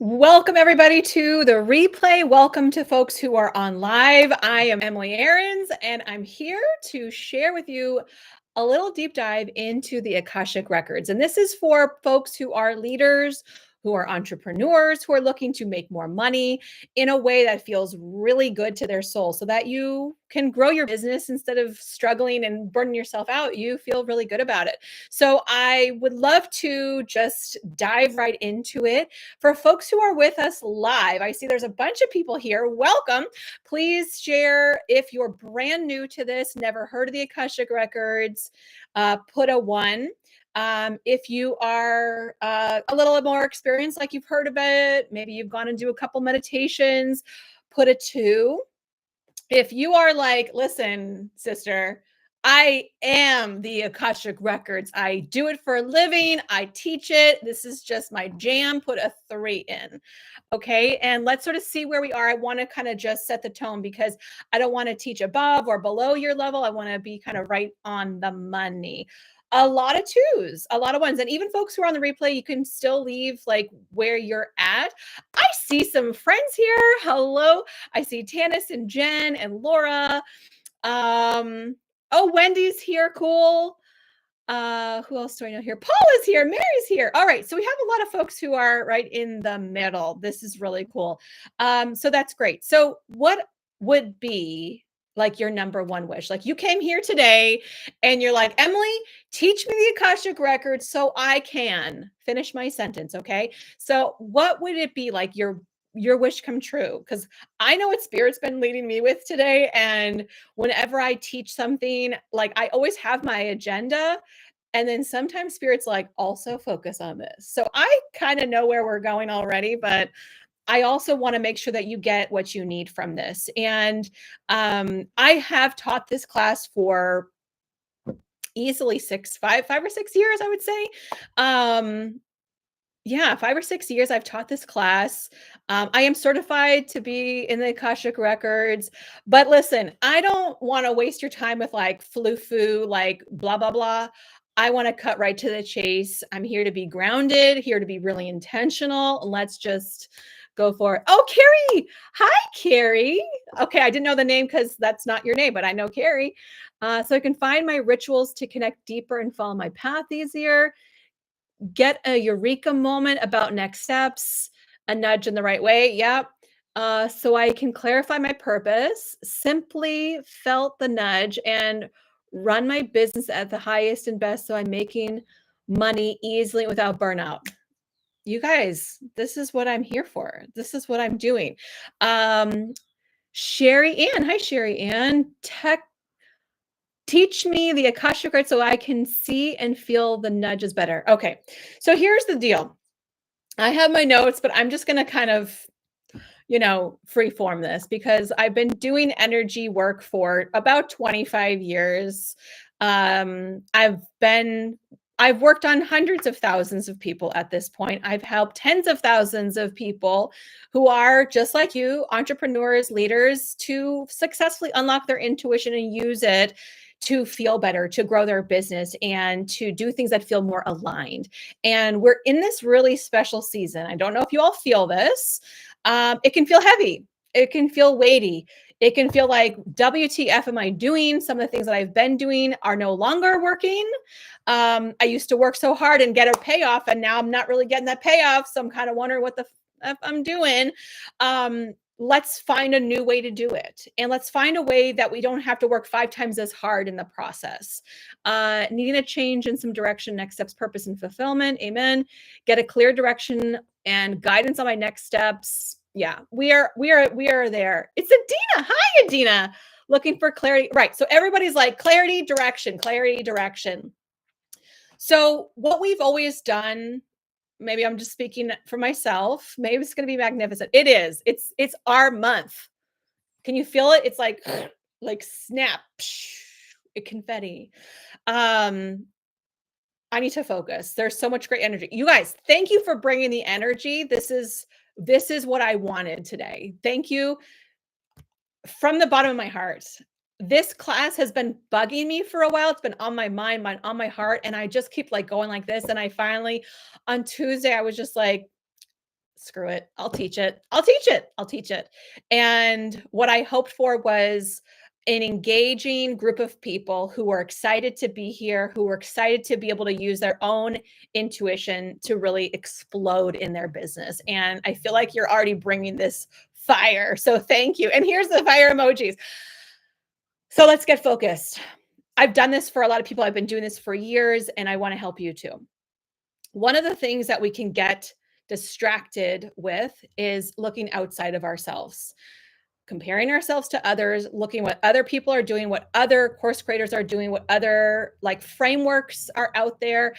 Welcome everybody to the replay. Welcome to folks who are on live. I am Emily Aarons and I'm here to share with you a little deep dive into the Akashic Records. And this is for folks who are leaders, who are entrepreneurs, who are looking to make more money in a way that feels really good to their soul so that you can grow your business instead of struggling and burning yourself out. You feel really good about it. So I would love to just dive right into it. For folks who are with us live, I see there's a bunch of people here. Welcome. Please share if you're brand new to this, never heard of the Akashic Records, put a 1. If you are a little more experienced, like you've heard of it, maybe you've gone and do a couple meditations, put a 2. If you are like, listen, sister, I am the Akashic Records. I do it for a living. I teach it. This is just my jam. Put a 3 in. Okay. And let's sort of see where we are. I want to kind of just set the tone because I don't want to teach above or below your level. I want to be kind of right on the money. A lot of 2s, a lot of 1s. And even folks who are on the replay, you can still leave like where you're at. I see some friends here. Hello. I see Tanis and Jen and Laura. Oh, Wendy's here. Cool. Who else do I know here? Paul is here. Mary's here. All right. So we have a lot of folks who are right in the middle. This is really cool. So that's great. So what would be like your number one wish? Like you came here today and you're like, Emily, teach me the Akashic Records so I can finish my sentence. Okay. So what would it be like your wish come true? Because I know what Spirit's been leading me with today. And whenever I teach something, like I always have my agenda. And then sometimes Spirit's like, also focus on this. So I kind of know where we're going already, but I also want to make sure that you get what you need from this. And I have taught this class for easily 5 or 6 years, I would say. Yeah, 5 or 6 years I've taught this class. I am certified to be in the Akashic Records. But listen, I don't want to waste your time with like flu-foo, like blah, blah, blah. I want to cut right to the chase. I'm here to be grounded, here to be really intentional. Let's just go for it. Oh, Carrie. Hi, Carrie. Okay, I didn't know the name because that's not your name, but I know Carrie. So I can find my rituals to connect deeper and follow my path easier, get a eureka moment about next steps, a nudge in the right way. Yep. So I can clarify my purpose, simply felt the nudge and run my business at the highest and best. So I'm making money easily without burnout. You guys, this is what I'm here for. This is what I'm doing. Sherry Ann. Hi, Sherry Ann. Teach me the Akashic Records so I can see and feel the nudges better. Okay. So here's the deal. I have my notes, but I'm just going to kind of, free form this because I've been doing energy work for about 25 years. I've worked on hundreds of thousands of people at this point. I've helped tens of thousands of people who are just like you, entrepreneurs, leaders, to successfully unlock their intuition and use it to feel better, to grow their business, and to do things that feel more aligned. And we're in this really special season. I don't know if you all feel this. It can feel heavy. It can feel weighty. It can feel like, WTF am I doing? Some of the things that I've been doing are no longer working. I used to work so hard and get a payoff, and now I'm not really getting that payoff. So I'm kind of wondering what the F I'm doing. Let's find a new way to do it. And let's find a way that we don't have to work 5 times as hard in the process. Needing a change in some direction, next steps, purpose, and fulfillment. Amen. Get a clear direction and guidance on my next steps. Yeah, we are there. It's Adina. Hi, Adina. Looking for clarity. Right. So everybody's like clarity, direction, clarity, direction. So what we've always done, maybe I'm just speaking for myself, maybe it's going to be magnificent. It is. It's our month. Can you feel it? It's like snap, confetti. I need to focus. There's so much great energy. You guys, thank you for bringing the energy. This is what I wanted today. Thank you from the bottom of my heart. This class has been bugging me for a while. It's been on my mind, on my heart. And I just keep like going like this. And I finally, on Tuesday, I was just like, screw it. I'll teach it. I'll teach it. I'll teach it. And what I hoped for was an engaging group of people who were excited to be here, who were excited to be able to use their own intuition to really explode in their business. And I feel like you're already bringing this fire. So thank you. And here's the fire emojis. So let's get focused. I've done this for a lot of people. I've been doing this for years, and I want to help you too. One of the things that we can get distracted with is looking outside of ourselves, comparing ourselves to others, looking what other people are doing, what other course creators are doing, what other like frameworks are out there.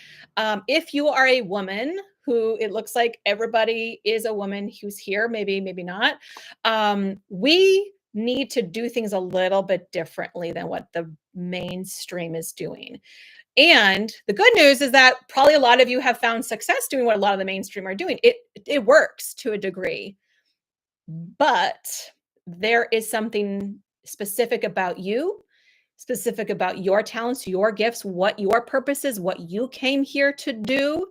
If you are a woman who it looks like everybody is a woman who's here, maybe not, we need to do things a little bit differently than what the mainstream is doing. And the good news is that probably a lot of you have found success doing what a lot of the mainstream are doing. It works to a degree, but there is something specific about you, specific about your talents, your gifts, what your purpose is, what you came here to do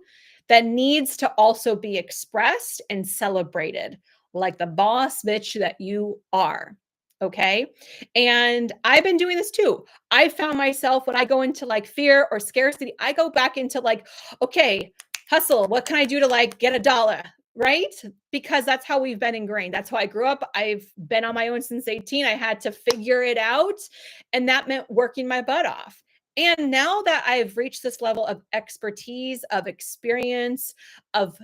that needs to also be expressed and celebrated like the boss bitch that you are. Okay. And I've been doing this too. I found myself when I go into like fear or scarcity, I go back into like, okay, hustle. What can I do to like get $1? Right? Because that's how we've been ingrained. That's how I grew up. I've been on my own since 18. I had to figure it out. And that meant working my butt off. And now that I've reached this level of expertise, of experience, of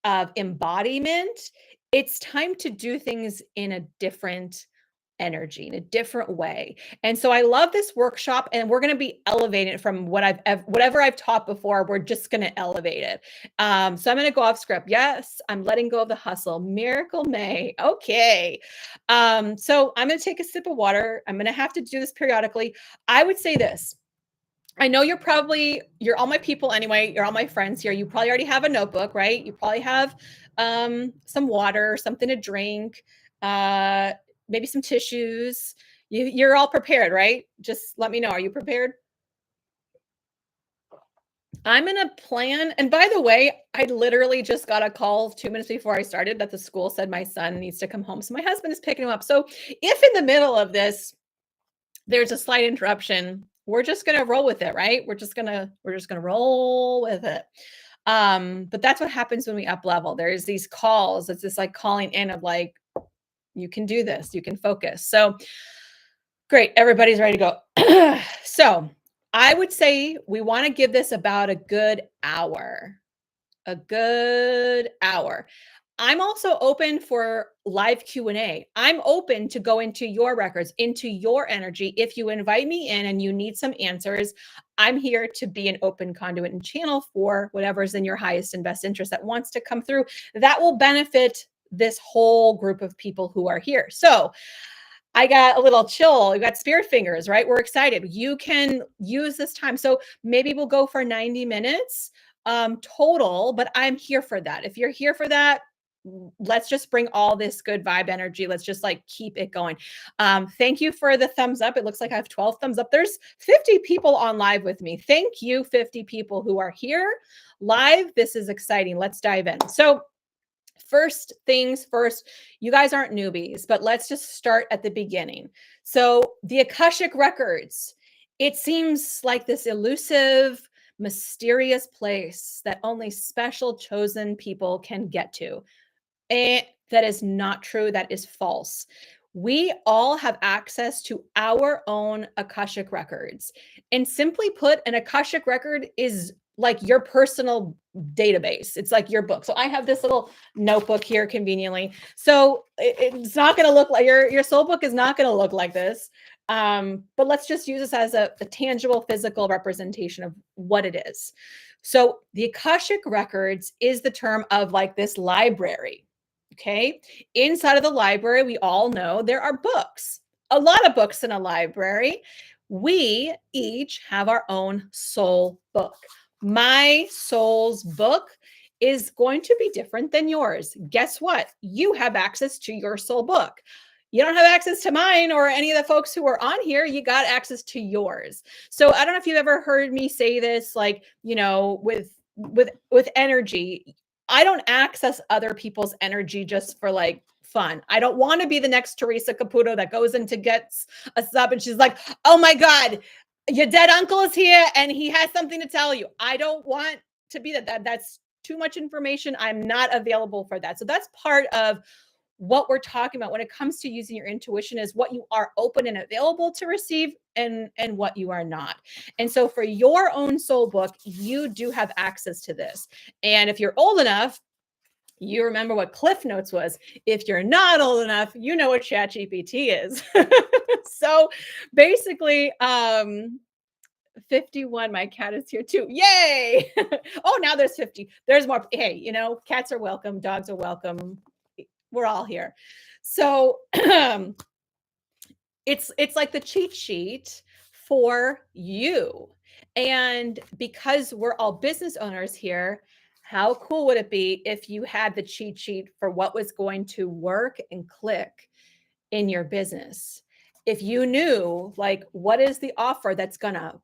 embodiment, it's time to do things in a different energy, in a different way. And so I love this workshop, and we're going to be elevating it from whatever I've taught before. We're just going to elevate it. So I'm going to go off script. Yes, I'm letting go of the hustle. Miracle May. Okay. So I'm going to take a sip of water. I'm going to have to do this periodically. I would say this. I know you're all my people anyway. You're all my friends here. You probably already have a notebook, right? You probably have some water, something to drink, maybe some tissues. You're all prepared, right? Just let me know. Are you prepared? I'm in a plan. And by the way, I literally just got a call 2 minutes before I started that the school said my son needs to come home. So my husband is picking him up. So if in the middle of this, there's a slight interruption, we're just going to roll with it, right? We're just going to roll with it. But that's what happens when we up level. There's these calls. It's this like calling in of like, you can do this, you can focus. So great. Everybody's ready to go. So I would say we want to give this about a good hour. A good hour. I'm also open for live Q&A. I'm open to go into your records, into your energy. If you invite me in and you need some answers, I'm here to be an open conduit and channel for whatever's in your highest and best interest that wants to come through. That will benefit this whole group of people who are here. So I got a little chill. We got spirit fingers, right? We're excited. You can use this time. So maybe we'll go for 90 minutes total, but I'm here for that. If you're here for that, let's just bring all this good vibe energy. Let's just like keep it going. Thank you for the thumbs up. It looks like I have 12 thumbs up. There's 50 people on live with me. Thank you, 50 people who are here live. This is exciting. Let's dive in. So first things first, you guys aren't newbies, but let's just start at the beginning. So the Akashic Records, it seems like this elusive, mysterious place that only special chosen people can get to. And that is not true. That is false. We all have access to our own Akashic records. And simply put, an Akashic record is like your personal database. It's like your book. So I have this little notebook here conveniently. So it's not going to look like your soul book is not going to look like this. But let's just use this as a tangible physical representation of what it is. So the Akashic records is the term of like this library. Okay. Inside of the library, we all know there are books, a lot of books in a library. We each have our own soul book. My soul's book is going to be different than yours. Guess what? You have access to your soul book. You don't have access to mine or any of the folks who are on here. You got access to yours. So I don't know if you've ever heard me say this, like, you know, with energy. I don't access other people's energy just for like fun. I don't want to be the next Teresa Caputo that goes in to get us up and she's like, oh my God, your dead uncle is here and he has something to tell you. I don't want to be that's too much information. I'm not available for that. So that's part of what we're talking about when it comes to using your intuition is what you are open and available to receive and what you are not. And so for your own soul book, you do have access to this. And if you're old enough, you remember what Cliff Notes was. If you're not old enough, you know what ChatGPT is. So basically, 51, my cat is here too. Yay! Oh, now there's 50. There's more. Hey, cats are welcome, dogs are welcome. We're all here. So it's like the cheat sheet for you. And because we're all business owners here, how cool would it be if you had the cheat sheet for what was going to work and click in your business? If you knew, like, what is the offer that's going to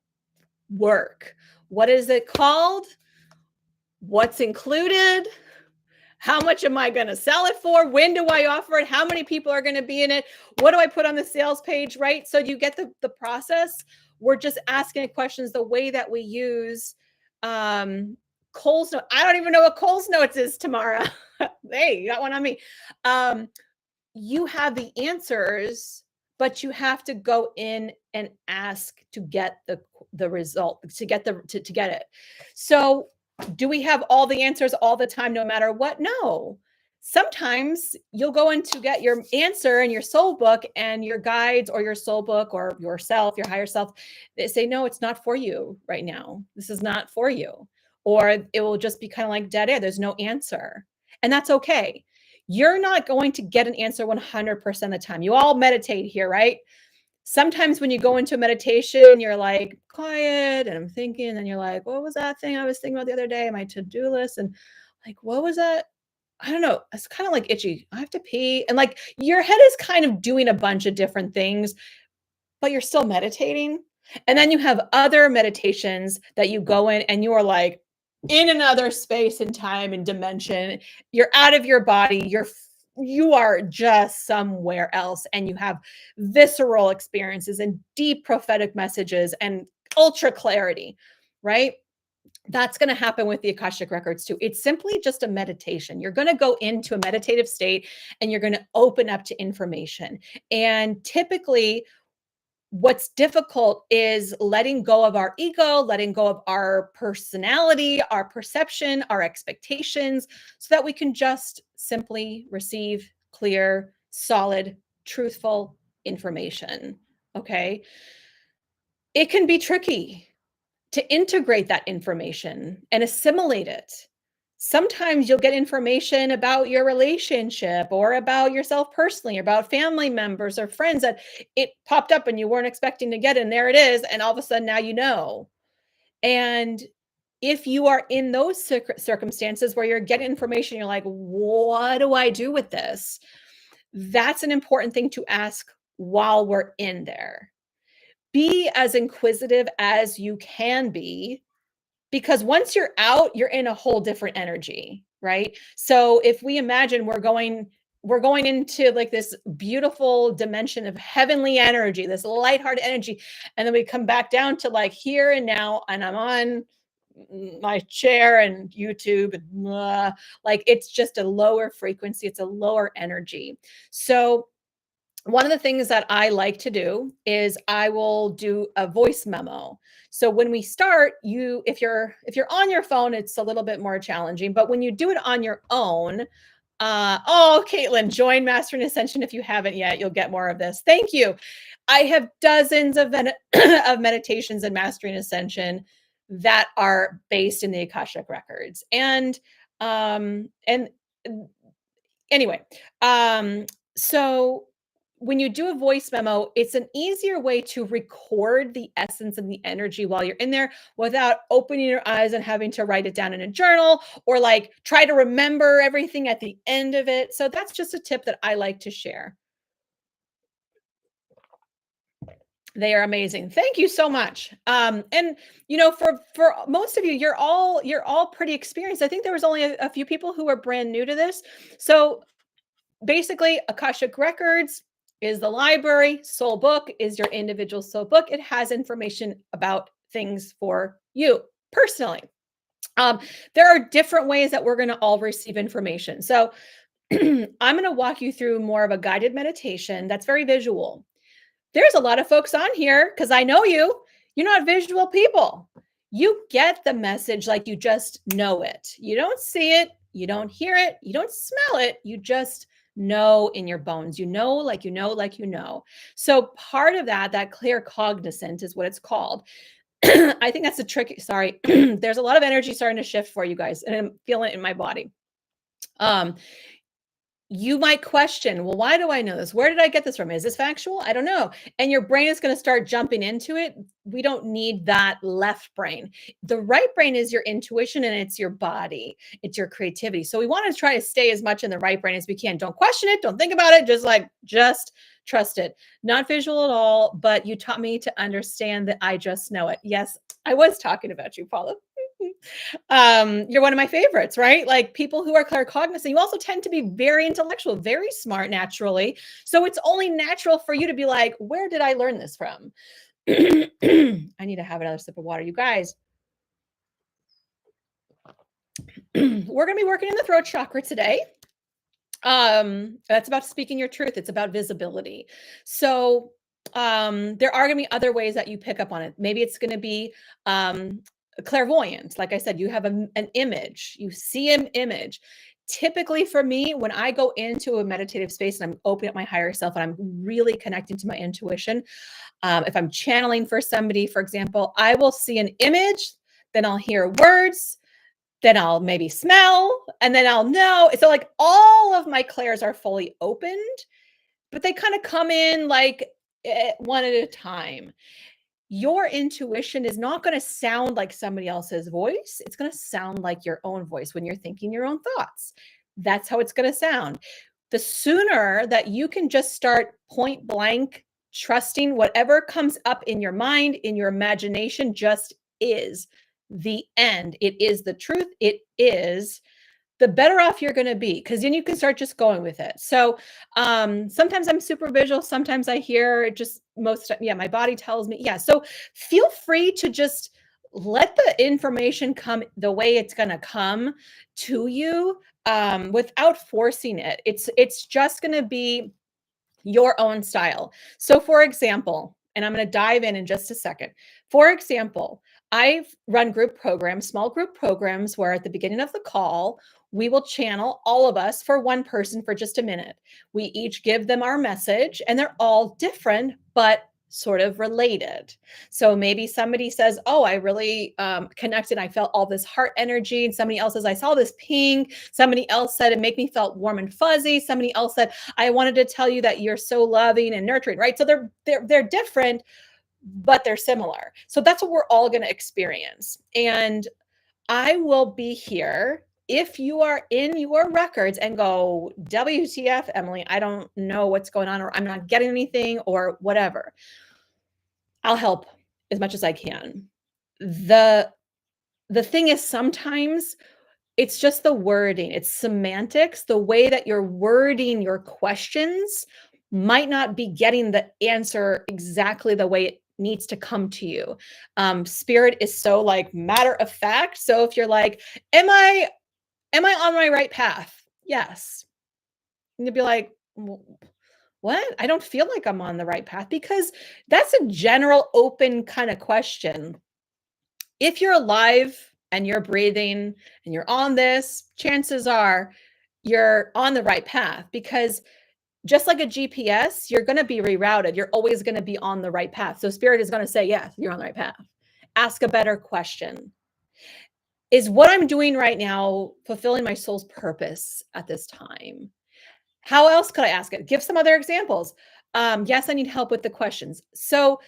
work? What is it called? What's included? How much am I going to sell it for? When do I offer it? How many people are going to be in it? What do I put on the sales page, right? So you get the process. We're just asking questions the way that we use Cole's note. I don't even know what Cole's notes is tomorrow. Hey, you got one on me. You have the answers, but you have to go in and ask to get the result, to get it. So do we have all the answers all the time, no matter what? No. Sometimes you'll go in to get your answer in your soul book and your guides or your soul book or yourself, your higher self, they say, no, it's not for you right now. This is not for you. Or it will just be kind of like dead air. There's no answer. And that's okay. You're not going to get an answer 100% of the time. You all meditate here, right? Sometimes when you go into meditation, you're like quiet and I'm thinking, and you're like, what was that thing I was thinking about the other day? My to-do list. And like, what was that? I don't know. It's kind of like itchy. I have to pee. And like your head is kind of doing a bunch of different things, but you're still meditating. And then you have other meditations that you go in and you are like in another space and time and dimension. You're out of your body. You are just somewhere else and you have visceral experiences and deep prophetic messages and ultra clarity, right? That's going to happen with the Akashic Records too. It's simply just a meditation. You're going to go into a meditative state and you're going to open up to information. And typically, what's difficult is letting go of our ego, letting go of our personality, our perception, our expectations, so that we can just simply receive clear, solid, truthful information. Okay. It can be tricky to integrate that information and assimilate it. Sometimes you'll get information about your relationship or about yourself personally, or about family members or friends that it popped up and you weren't expecting to get, and there it is. And all of a sudden now you know. And if you are in those circumstances where you're getting information, you're like, what do I do with this? That's an important thing to ask while we're in there. Be as inquisitive as you can be, because once you're out, you're in a whole different energy, right? So if we imagine we're going into like this beautiful dimension of heavenly energy, this lighthearted energy, and then we come back down to like here and now, and I'm on my chair and YouTube and like it's just a lower frequency, it's a lower energy. So one of the things that I like to do is I will do a voice memo. So when we start, if you're on your phone, it's a little bit more challenging, but when you do it on your own, Caitlin, join Mastery and Ascension if you haven't yet. You'll get more of this. Thank you. I have dozens of of meditations in Mastery and Ascension that are based in the Akashic Records. And anyway, so when you do a voice memo, it's an easier way to record the essence and the energy while you're in there without opening your eyes and having to write it down in a journal or like try to remember everything at the end of it. So that's just a tip that I like to share. They are amazing. Thank you so much. And for most of you, you're all pretty experienced. I think there was only a few people who were brand new to this. So basically, Akashic Records is the library. Soul Book is your individual soul book. It has information about things for you personally. There are different ways that we're going to all receive information. So I'm going to walk you through more of a guided meditation that's very visual. There's a lot of folks on here because I know you. You're not visual people. You get the message like you just know it. You don't see it, you don't hear it, you don't smell it. You just know in your bones. You know, like you know, like you know. So part of that claircognizant is what it's called. I think that's the trick. Sorry, there's a lot of energy starting to shift for you guys, and I'm feeling it in my body. Um, you might question, well, why do I know this? Where did I get this from? Is this factual? I don't know. And your brain is going to start jumping into it. We don't need that left brain. The right brain is your intuition and it's your body. It's your creativity. So we want to try to stay as much in the right brain as we can. Don't question it. Don't think about it. Just trust it. Not visual at all, but you taught me to understand that I just know it. Yes, I was talking about you, Paula. You're one of my favorites, right? Like people who are claircognizant, you also tend to be very intellectual, very smart naturally. So it's only natural for you to be like, where did I learn this from? I need to have another sip of water. You guys, we're going to be working in the throat chakra today. That's about speaking your truth. It's about visibility. So there are going to be other ways that you pick up on it. Maybe it's going to be clairvoyant. Like I said, you have an image, you see an image. Typically for me, when I go into a meditative space and I'm opening up my higher self and I'm really connecting to my intuition, if I'm channeling for somebody, for example, I will see an image, then I'll hear words, then I'll maybe smell, and then I'll know. So like all of my clairs are fully opened, but they kind of come in like one at a time. Your intuition is not going to sound like somebody else's voice. It's going to sound like your own voice when you're thinking your own thoughts. That's how it's going to sound. The sooner that you can just start point blank trusting whatever comes up in your mind, in your imagination, just is the end. It is the truth. It is, the better off you're going to be, because then you can start just going with it. So sometimes I'm super visual. Sometimes I hear just my body tells me. Yeah. So feel free to just let the information come the way it's going to come to you without forcing it. It's just going to be your own style. So for example, and I'm going to dive in just a second. For example, I've run group programs, small group programs, where at the beginning of the call, we will channel all of us for one person for just a minute. We each give them our message, and they're all different, but sort of related. So maybe somebody says, oh, I really connected. I felt all this heart energy. And somebody else says, I saw this ping. Somebody else said, it made me felt warm and fuzzy. Somebody else said, I wanted to tell you that you're so loving and nurturing, right? So they're different, but they're similar. So that's what we're all going to experience. And I will be here if you are in your records and go, WTF, Emily, I don't know what's going on, or I'm not getting anything, or whatever. I'll help as much as I can. The thing is, sometimes it's just the wording, it's semantics. The way that you're wording your questions might not be getting the answer exactly the way it needs to come to you. Spirit is so like matter of fact. So if you're like, am I on my right path? Yes. And you'd be like, what? I don't feel like I'm on the right path, because that's a general open kind of question. If you're alive and you're breathing and you're on this, chances are you're on the right path, because just like a GPS, you're going to be rerouted. You're always going to be on the right path. So spirit is going to say, yes, you're on the right path. Ask a better question. Is what I'm doing right now fulfilling my soul's purpose at this time? How else could I ask it? Give some other examples. Yes, I need help with the questions. So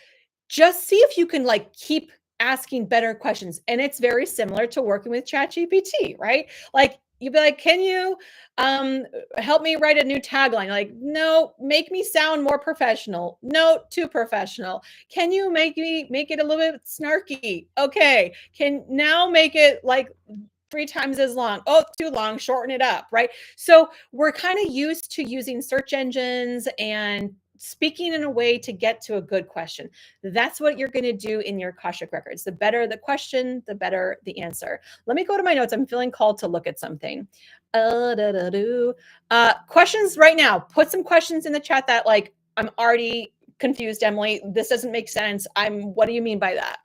just see if you can like keep asking better questions. And it's very similar to working with ChatGPT, right? Like You'd be like, "Can you, um, help me write a new tagline?" Like, "No, make me sound more professional." "No, too professional." "Can you make it a little bit snarky?" "Okay." "Can now make it like 3 times as long." "Oh, too long, shorten it up," right? So, we're kinda used to using search engines and speaking in a way to get to a good question. That's what you're gonna do in your Akashic records. The better the question, the better the answer. Let me go to my notes. I'm feeling called to look at something. Questions right now. Put some questions in the chat that like I'm already confused, Emily. This doesn't make sense. What do you mean by that?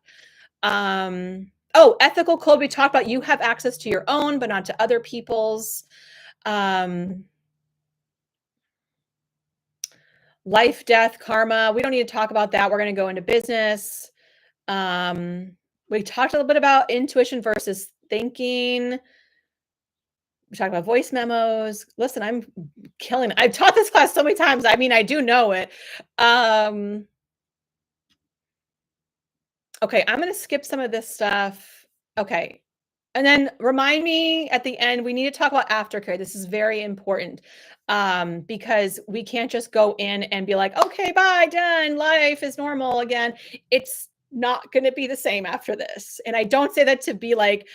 Ethical code. We talked about you have access to your own, but not to other people's. Um, Life, death, karma. We don't need to talk about that. We're going to go into business. We talked a little bit about intuition versus thinking. We talked about voice memos. Listen, I'm killing it. I've taught this class so many times. I mean, I do know it. Okay, I'm going to skip some of this stuff. Okay. And then remind me at the end, we need to talk about aftercare. This is very important because we can't just go in and be like, okay, bye, done. Life is normal again. It's not going to be the same after this. And I don't say that to be like,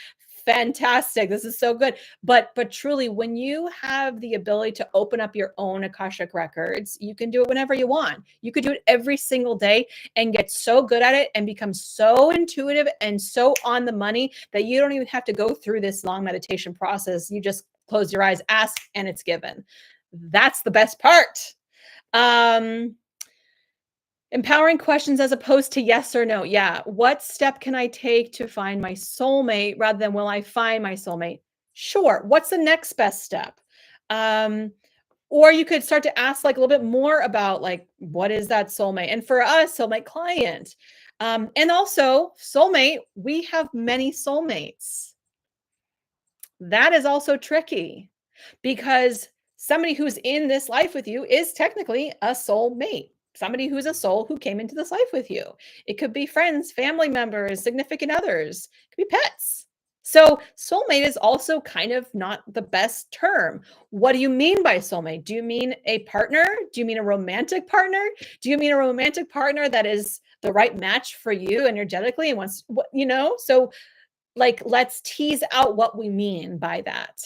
fantastic, this is so good, but truly, when you have the ability to open up your own Akashic records, you can do it whenever you want. You could do it every single day and get so good at it and become so intuitive and so on the money that you don't even have to go through this long meditation process. You just close your eyes, ask, and it's given. That's the best part. Empowering questions as opposed to yes or no. Yeah. What step can I take to find my soulmate rather than will I find my soulmate? Sure. What's the next best step? Um, or you could start to ask like a little bit more about like what is that soulmate? And for us, soulmate client. And also soulmate, we have many soulmates. That is also tricky because somebody who's in this life with you is technically a soulmate. Somebody who's a soul who came into this life with you. It could be friends, family members, significant others, it could be pets. So, soulmate is also kind of not the best term. What do you mean by soulmate? Do you mean a partner? Do you mean a romantic partner? Do you mean a romantic partner that is the right match for you energetically and wants what you know? So like, let's tease out what we mean by that.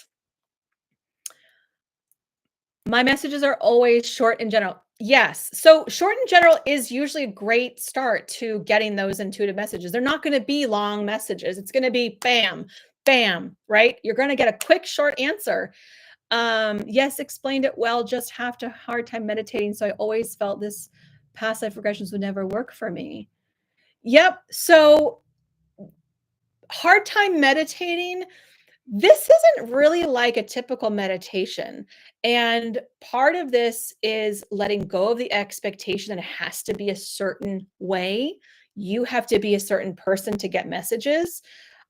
My messages are always short and general. Yes. So short and general is usually a great start to getting those intuitive messages. They're not going to be long messages. It's going to be bam, bam, right? You're going to get a quick, short answer. Yes, explained it well, just have to hard time meditating. So I always felt this past life regressions would never work for me. Yep. So hard time meditating. This isn't really like a typical meditation. And part of this is letting go of the expectation that it has to be a certain way. You have to be a certain person to get messages.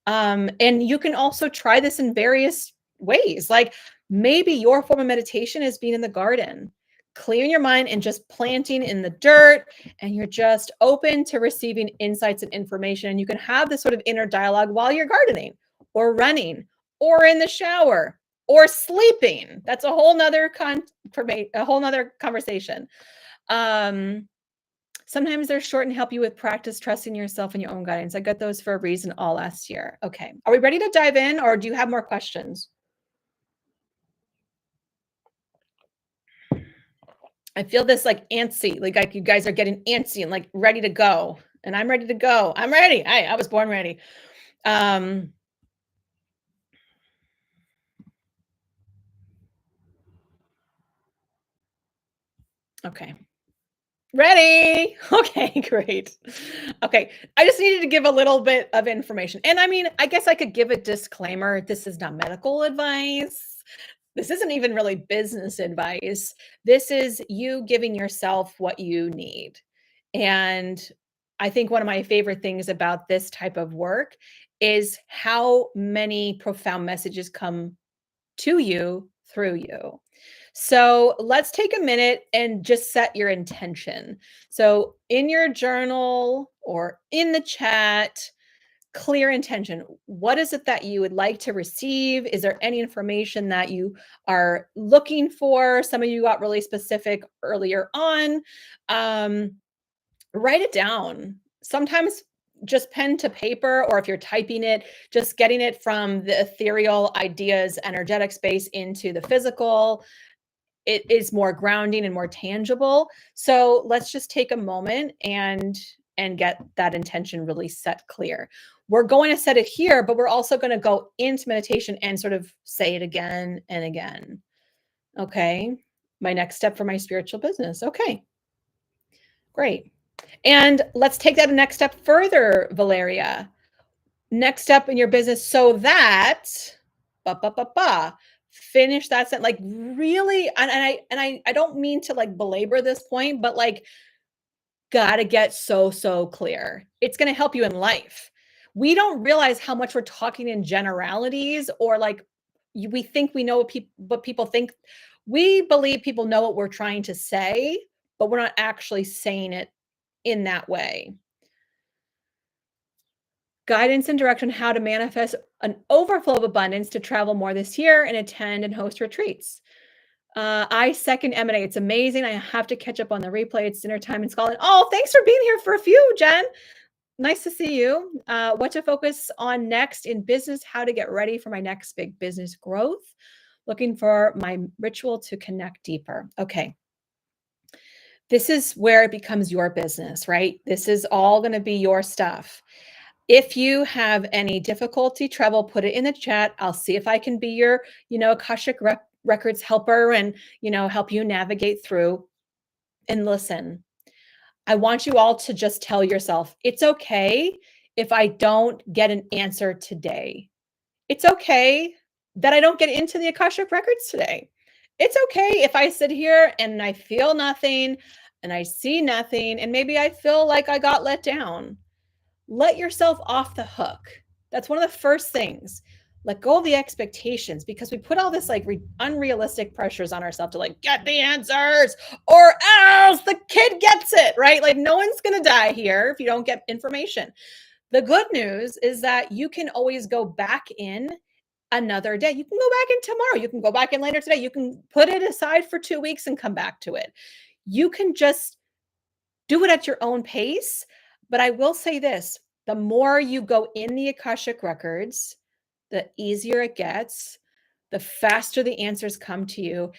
And you can also try this in various ways. Like maybe your form of meditation is being in the garden, clearing your mind and just planting in the dirt, and you're just open to receiving insights and information. And you can have this sort of inner dialogue while you're gardening or running or in the shower or sleeping. That's a whole nother conversation. Um, Sometimes they're short and help you with practice trusting yourself and your own guidance. I got those for a reason all last year. Okay. Are we ready to dive in or do you have more questions? I feel this like antsy, like you guys are getting antsy and like ready to go. And I'm ready to go. I'm ready. I was born ready. Um, okay. Ready. Okay, great. Okay. I just needed to give a little bit of information. And I mean, I guess I could give a disclaimer. This is not medical advice. This isn't even really business advice. This is you giving yourself what you need. And I think one of my favorite things about this type of work is how many profound messages come to you through you. So let's take a minute and just set your intention. So in your journal or in the chat, clear intention. What is it that you would like to receive? Is there any information that you are looking for? Some of you got really specific earlier on. Um, Write it down. Sometimes just pen to paper, or if you're typing it, just getting it from the ethereal ideas, energetic space into the physical, it is more grounding and more tangible. So let's just take a moment and get that intention really set clear. We're going to set it here, but we're also going to go into meditation and sort of say it again and again. Okay. My next step for my spiritual business. Okay. Great. And let's take that a next step further, Valeria. Next step in your business so that ba, ba, ba, ba, finish that sentence, like really, and I don't mean to like belabor this point, but like gotta get so clear. It's gonna help you in life. We don't realize how much we're talking in generalities, or like we think we know what people think. We believe people know what we're trying to say, but we're not actually saying it in that way. Guidance and direction how to manifest an overflow of abundance to travel more this year and attend and host retreats. I second M&A. It's amazing. I have to catch up on the replay. It's dinner time in Scotland. Oh, thanks for being here for a few, Jen. Nice to see you. What to focus on next in business, how to get ready for my next big business growth. Looking for my ritual to connect deeper. Okay. This is where it becomes your business, right? This is all going to be your stuff. If you have any difficulty, trouble, put it in the chat. I'll see if I can be your, Akashic Records helper and, help you navigate through. And listen, I want you all to just tell yourself, it's okay if I don't get an answer today. It's okay that I don't get into the Akashic Records today. It's okay if I sit here and I feel nothing and I see nothing, and maybe I feel like I got let down. Let yourself off the hook. That's one of the first things. Let go of the expectations, because we put all this like unrealistic pressures on ourselves to like get the answers or else the kid gets it, right? Like no one's going to die here if you don't get information. The good news is that you can always go back in another day. You can go back in tomorrow. You can go back in later today. You can put it aside for 2 weeks and come back to it. You can just do it at your own pace. But I will say this, the more you go in the Akashic Records, the easier it gets, the faster the answers come to you.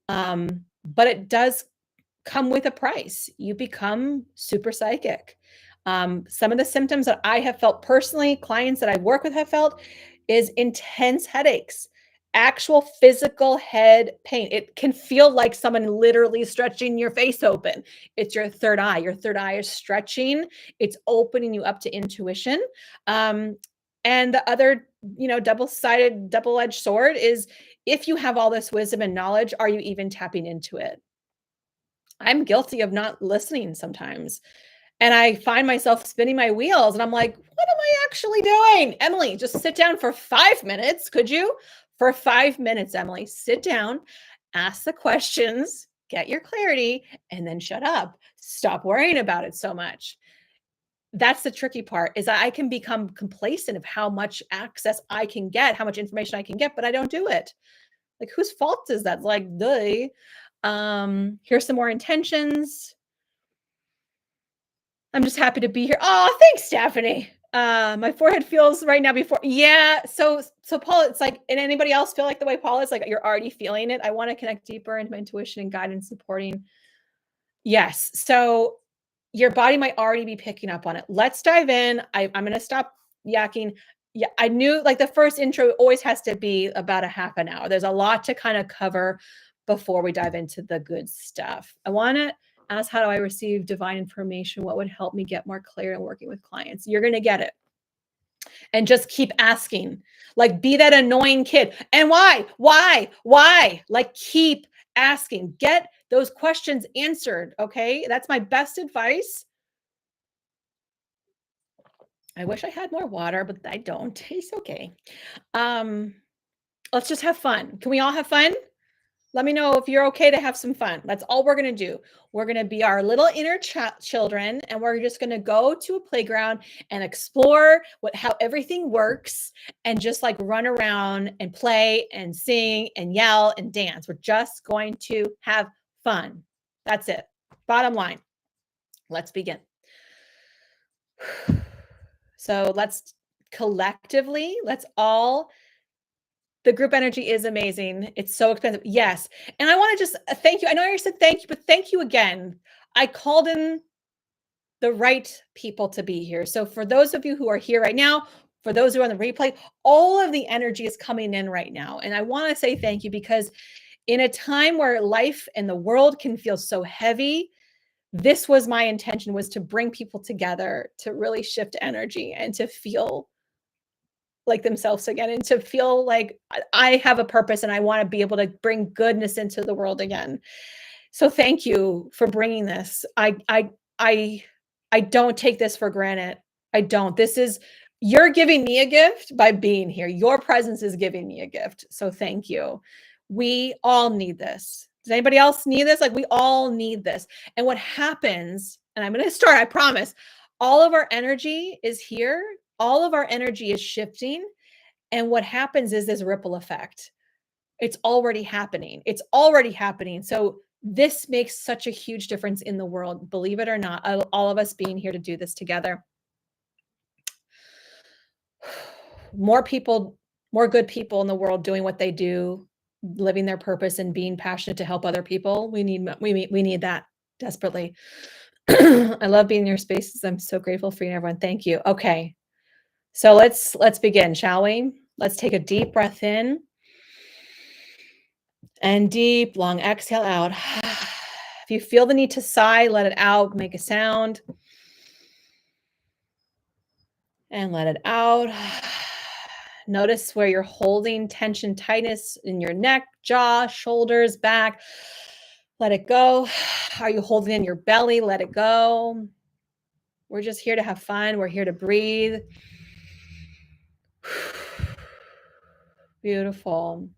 But it does come with a price. You become super psychic. Some of the symptoms that I have felt personally, clients that I work with have felt, is intense headaches, actual physical head pain. It can feel like someone literally stretching your face open. It's your third eye. Your third eye is stretching. It's opening you up to intuition. And the other, double-sided, double-edged sword is, if you have all this wisdom and knowledge, are you even tapping into it? I'm guilty of not listening sometimes. And I find myself spinning my wheels and I'm like, what am I actually doing? Emily, just sit down for 5 minutes. Could you? For 5 minutes, Emily, sit down, ask the questions, get your clarity, and then shut up. Stop worrying about it so much. That's the tricky part, is that I can become complacent of how much access I can get, how much information I can get, but I don't do it. Like, whose fault is that? Like, duh. Here's some more intentions. I'm just happy to be here. Oh, thanks, Stephanie. My forehead feels right now before. Yeah. So Paul, it's like, and anybody else feel like the way Paul is, like you're already feeling it? I want to connect deeper into my intuition and guidance supporting. Yes. So your body might already be picking up on it. Let's dive in. I'm going to stop yakking. Yeah. I knew like the first intro always has to be about a half an hour. There's a lot to kind of cover before we dive into the good stuff. I want to ask, how do I receive divine information? What would help me get more clear in working with clients? You're going to get it. And just keep asking. Like, be that annoying kid. And why? Like, keep asking. Get those questions answered. Okay. That's my best advice. I wish I had more water, but I don't. It's okay. Let's just have fun. Can we all have fun? Let me know if you're okay to have some fun. That's all we're going to do. We're going to be our little inner children, and we're just going to go to a playground and explore how everything works and just like run around and play and sing and yell and dance. We're just going to have fun. That's it. Bottom line. Let's begin. So let's collectively, the group energy is amazing. It's so expensive. Yes. And I want to just thank you. I know I already said thank you, but thank you again. I called in the right people to be here. So for those of you who are here right now, for those who are on the replay, all of the energy is coming in right now. And I want to say thank you, because in a time where life and the world can feel so heavy, this was my intention, was to bring people together to really shift energy and to feel like themselves again, and to feel like I have a purpose and I want to be able to bring goodness into the world again. So thank you for bringing this. I don't take this for granted. I don't. You're giving me a gift by being here. Your presence is giving me a gift. So thank you. We all need this. Does anybody else need this? Like, we all need this. And what happens, and I'm going to start, I promise, all of our energy is here. All of our energy is shifting. And what happens is this ripple effect. It's already happening. It's already happening. So this makes such a huge difference in the world, believe it or not, all of us being here to do this together. More people, more good people in the world doing what they do, living their purpose and being passionate to help other people. We need that desperately. I love being in your spaces. I'm so grateful for you, everyone. Thank you. Okay. So let's begin, shall we? Let's take a deep breath in. And deep, long exhale out. If you feel the need to sigh, let it out, make a sound. And let it out. Notice where you're holding tension, tightness in your neck, jaw, shoulders, back. Let it go. Are you holding in your belly? Let it go. We're just here to have fun. We're here to breathe. Beautiful.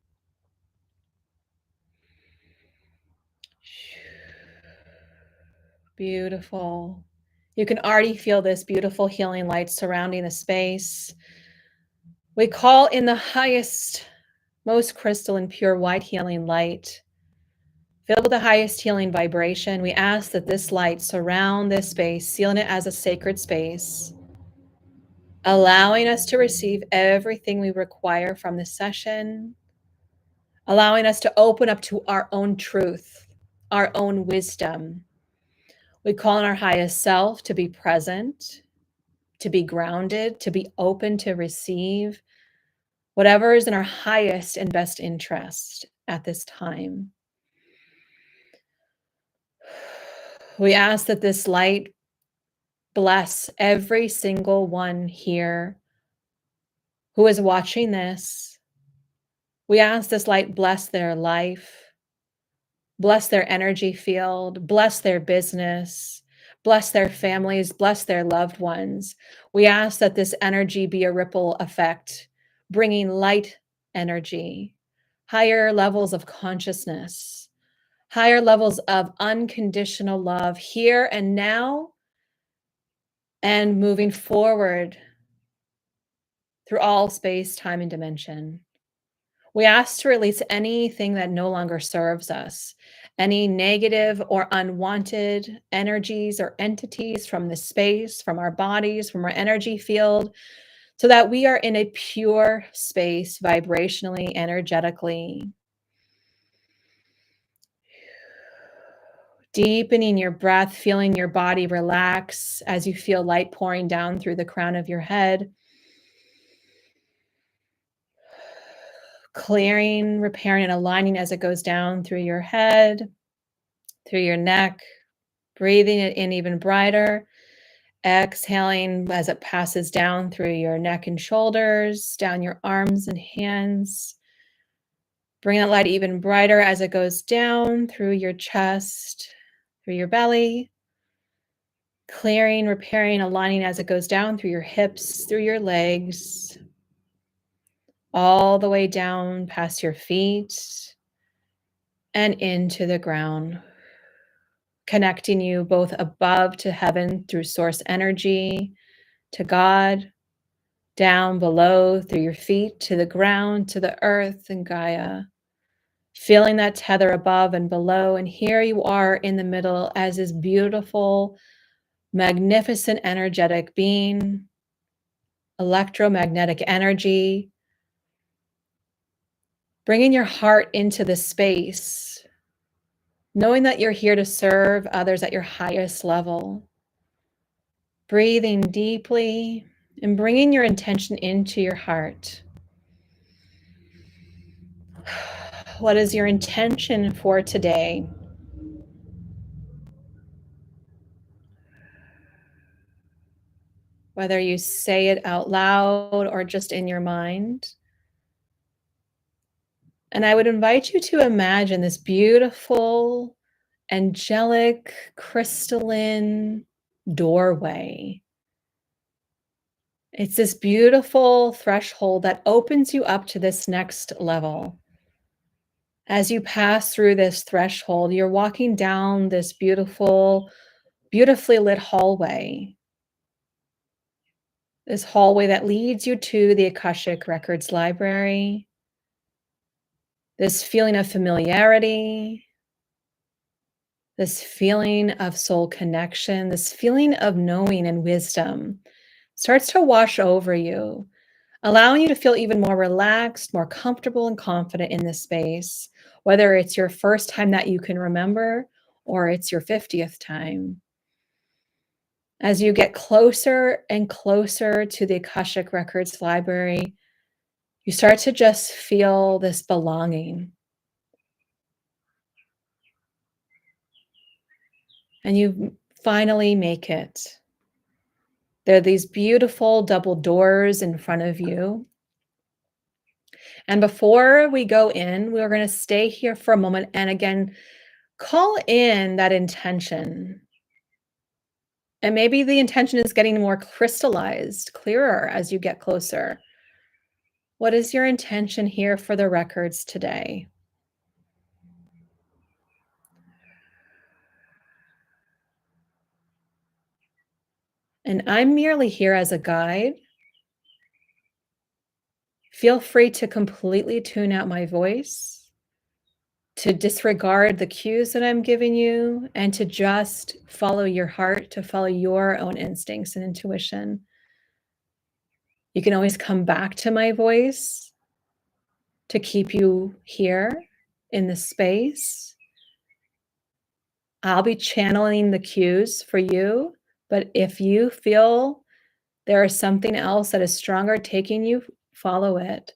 Beautiful. You can already feel this beautiful healing light surrounding the space. We call in the highest, most crystalline, pure white healing light, filled with the highest healing vibration. We ask that this light surround this space, sealing it as a sacred space, allowing us to receive everything we require from this session, allowing us to open up to our own truth, our own wisdom. We call on our highest self to be present, to be grounded, to be open to receive whatever is in our highest and best interest at this time. We ask that this light bless every single one here who is watching this. We ask this light bless their life, bless their energy field, bless their business, bless their families, bless their loved ones. We ask that this energy be a ripple effect, bringing light energy, higher levels of consciousness, higher levels of unconditional love here and now, and moving forward through all space, time, and dimension. We ask to release anything that no longer serves us, any negative or unwanted energies or entities from the space, from our bodies, from our energy field, so that we are in a pure space, vibrationally, energetically. Deepening your breath, feeling your body relax as you feel light pouring down through the crown of your head. Clearing, repairing, and aligning as it goes down through your head, through your neck, breathing it in even brighter. Exhaling as it passes down through your neck and shoulders, down your arms and hands. Bring that light even brighter as it goes down through your chest, through your belly. Clearing, repairing, aligning as it goes down through your hips, through your legs, all the way down past your feet, and into the ground, connecting you both above to heaven through source energy, to God, down below through your feet to the ground, to the earth and Gaia, feeling that tether above and below. And here you are in the middle as this beautiful, magnificent, energetic being, electromagnetic energy, bringing your heart into the space, knowing that you're here to serve others at your highest level. Breathing deeply and bringing your intention into your heart. What is your intention for today? Whether you say it out loud or just in your mind. And I would invite you to imagine this beautiful, angelic, crystalline doorway. It's this beautiful threshold that opens you up to this next level. As you pass through this threshold, you're walking down this beautiful, beautifully lit hallway. This hallway that leads you to the Akashic Records Library. This feeling of familiarity, this feeling of soul connection, this feeling of knowing and wisdom starts to wash over you, allowing you to feel even more relaxed, more comfortable and confident in this space, whether it's your first time that you can remember or it's your 50th time. As you get closer and closer to the Akashic Records Library, you start to just feel this belonging. And you finally make it. There are these beautiful double doors in front of you. And before we go in, we're going to stay here for a moment and again, call in that intention. And maybe the intention is getting more crystallized, clearer as you get closer. What is your intention here for the records today? And I'm merely here as a guide. Feel free to completely tune out my voice, to disregard the cues that I'm giving you, and to just follow your heart, to follow your own instincts and intuition. You can always come back to my voice to keep you here in the space. I'll be channeling the cues for you, but if you feel there is something else that is stronger taking you, follow it.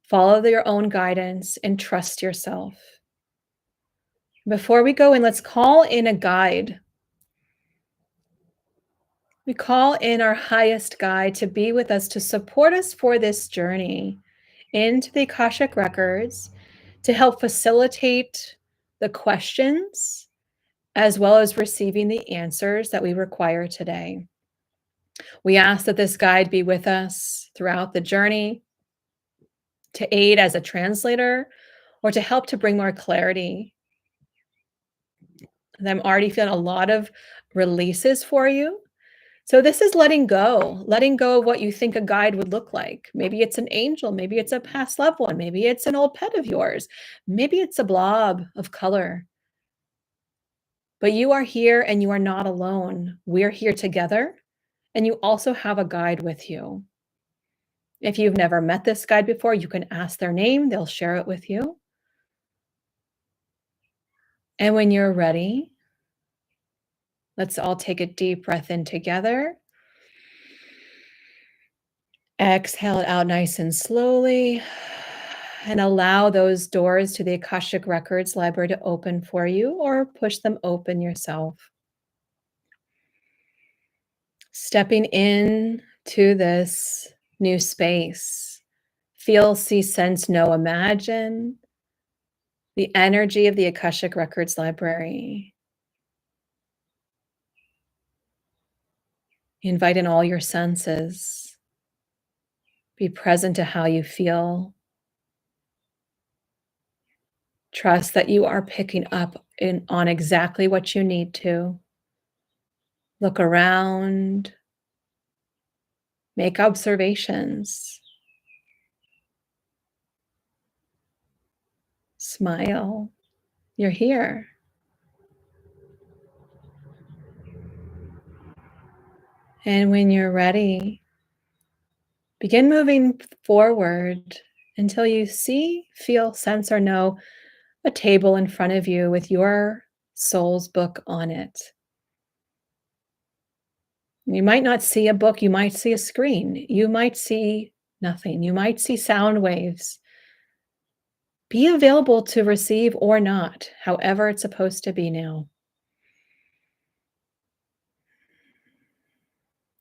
Follow your own guidance and trust yourself. Before we go in, let's call in a guide. We call in our highest guide to be with us, to support us for this journey into the Akashic Records, to help facilitate the questions as well as receiving the answers that we require today. We ask that this guide be with us throughout the journey, to aid as a translator or to help to bring more clarity. And I'm already feeling a lot of releases for you. So this is letting go of what you think a guide would look like. Maybe it's an angel, maybe it's a past loved one, maybe it's an old pet of yours, maybe it's a blob of color. But you are here and you are not alone. We're here together, and you also have a guide with you. If you've never met this guide before, you can ask their name, they'll share it with you. And when you're ready, let's all take a deep breath in together. Exhale it out nice and slowly, and allow those doors to the Akashic Records Library to open for you, or push them open yourself. Stepping in to this new space, feel, see, sense, know, imagine the energy of the Akashic Records Library. Invite in all your senses. Be present to how you feel. Trust that you are picking up on exactly what you need to. Look around, make observations, smile. You're here. And when you're ready, begin moving forward until you see, feel, sense, or know a table in front of you with your soul's book on it. You might not see a book, you might see a screen, you might see nothing, you might see sound waves. Be available to receive or not, however it's supposed to be now.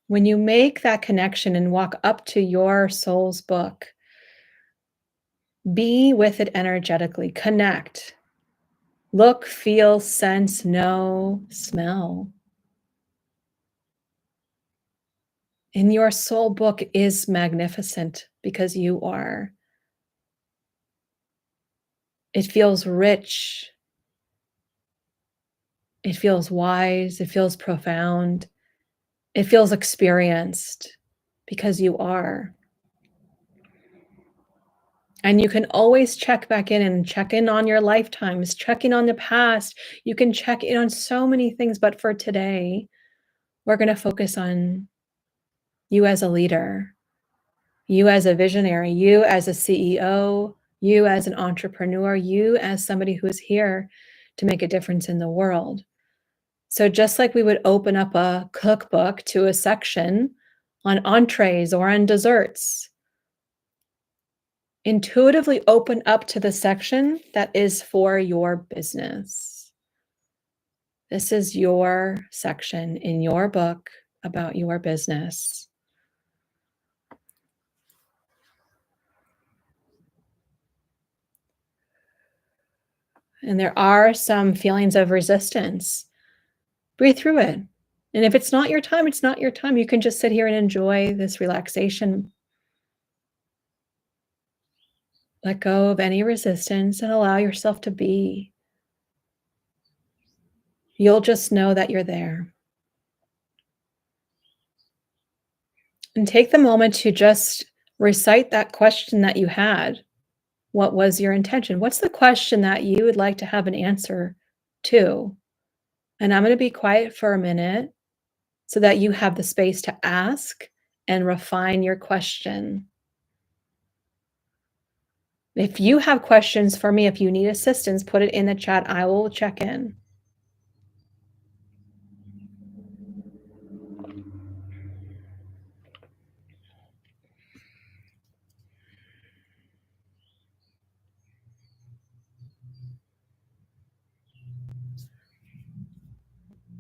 When you make that connection and walk up to your soul's book, be with it energetically, connect, look, feel, sense, know, smell. And your soul book is magnificent because you are. It feels rich. It feels wise. It feels profound. It feels experienced because you are. And you can always check back in and check in on your lifetimes, check in on the past. You can check in on so many things. But for today, we're going to focus on you as a leader, you as a visionary, you as a CEO, you as an entrepreneur, you as somebody who is here to make a difference in the world. So just like we would open up a cookbook to a section on entrees or on desserts, intuitively open up to the section that is for your business. This is your section in your book about your business. And there are some feelings of resistance. Breathe through it. And if it's not your time, it's not your time. You can just sit here and enjoy this relaxation. Let go of any resistance and allow yourself to be. You'll just know that you're there. And take the moment to just recite that question that you had. What was your intention? What's the question that you would like to have an answer to? And I'm going to be quiet for a minute so that you have the space to ask and refine your question. If you have questions for me, if you need assistance, put it in the chat. I will check in.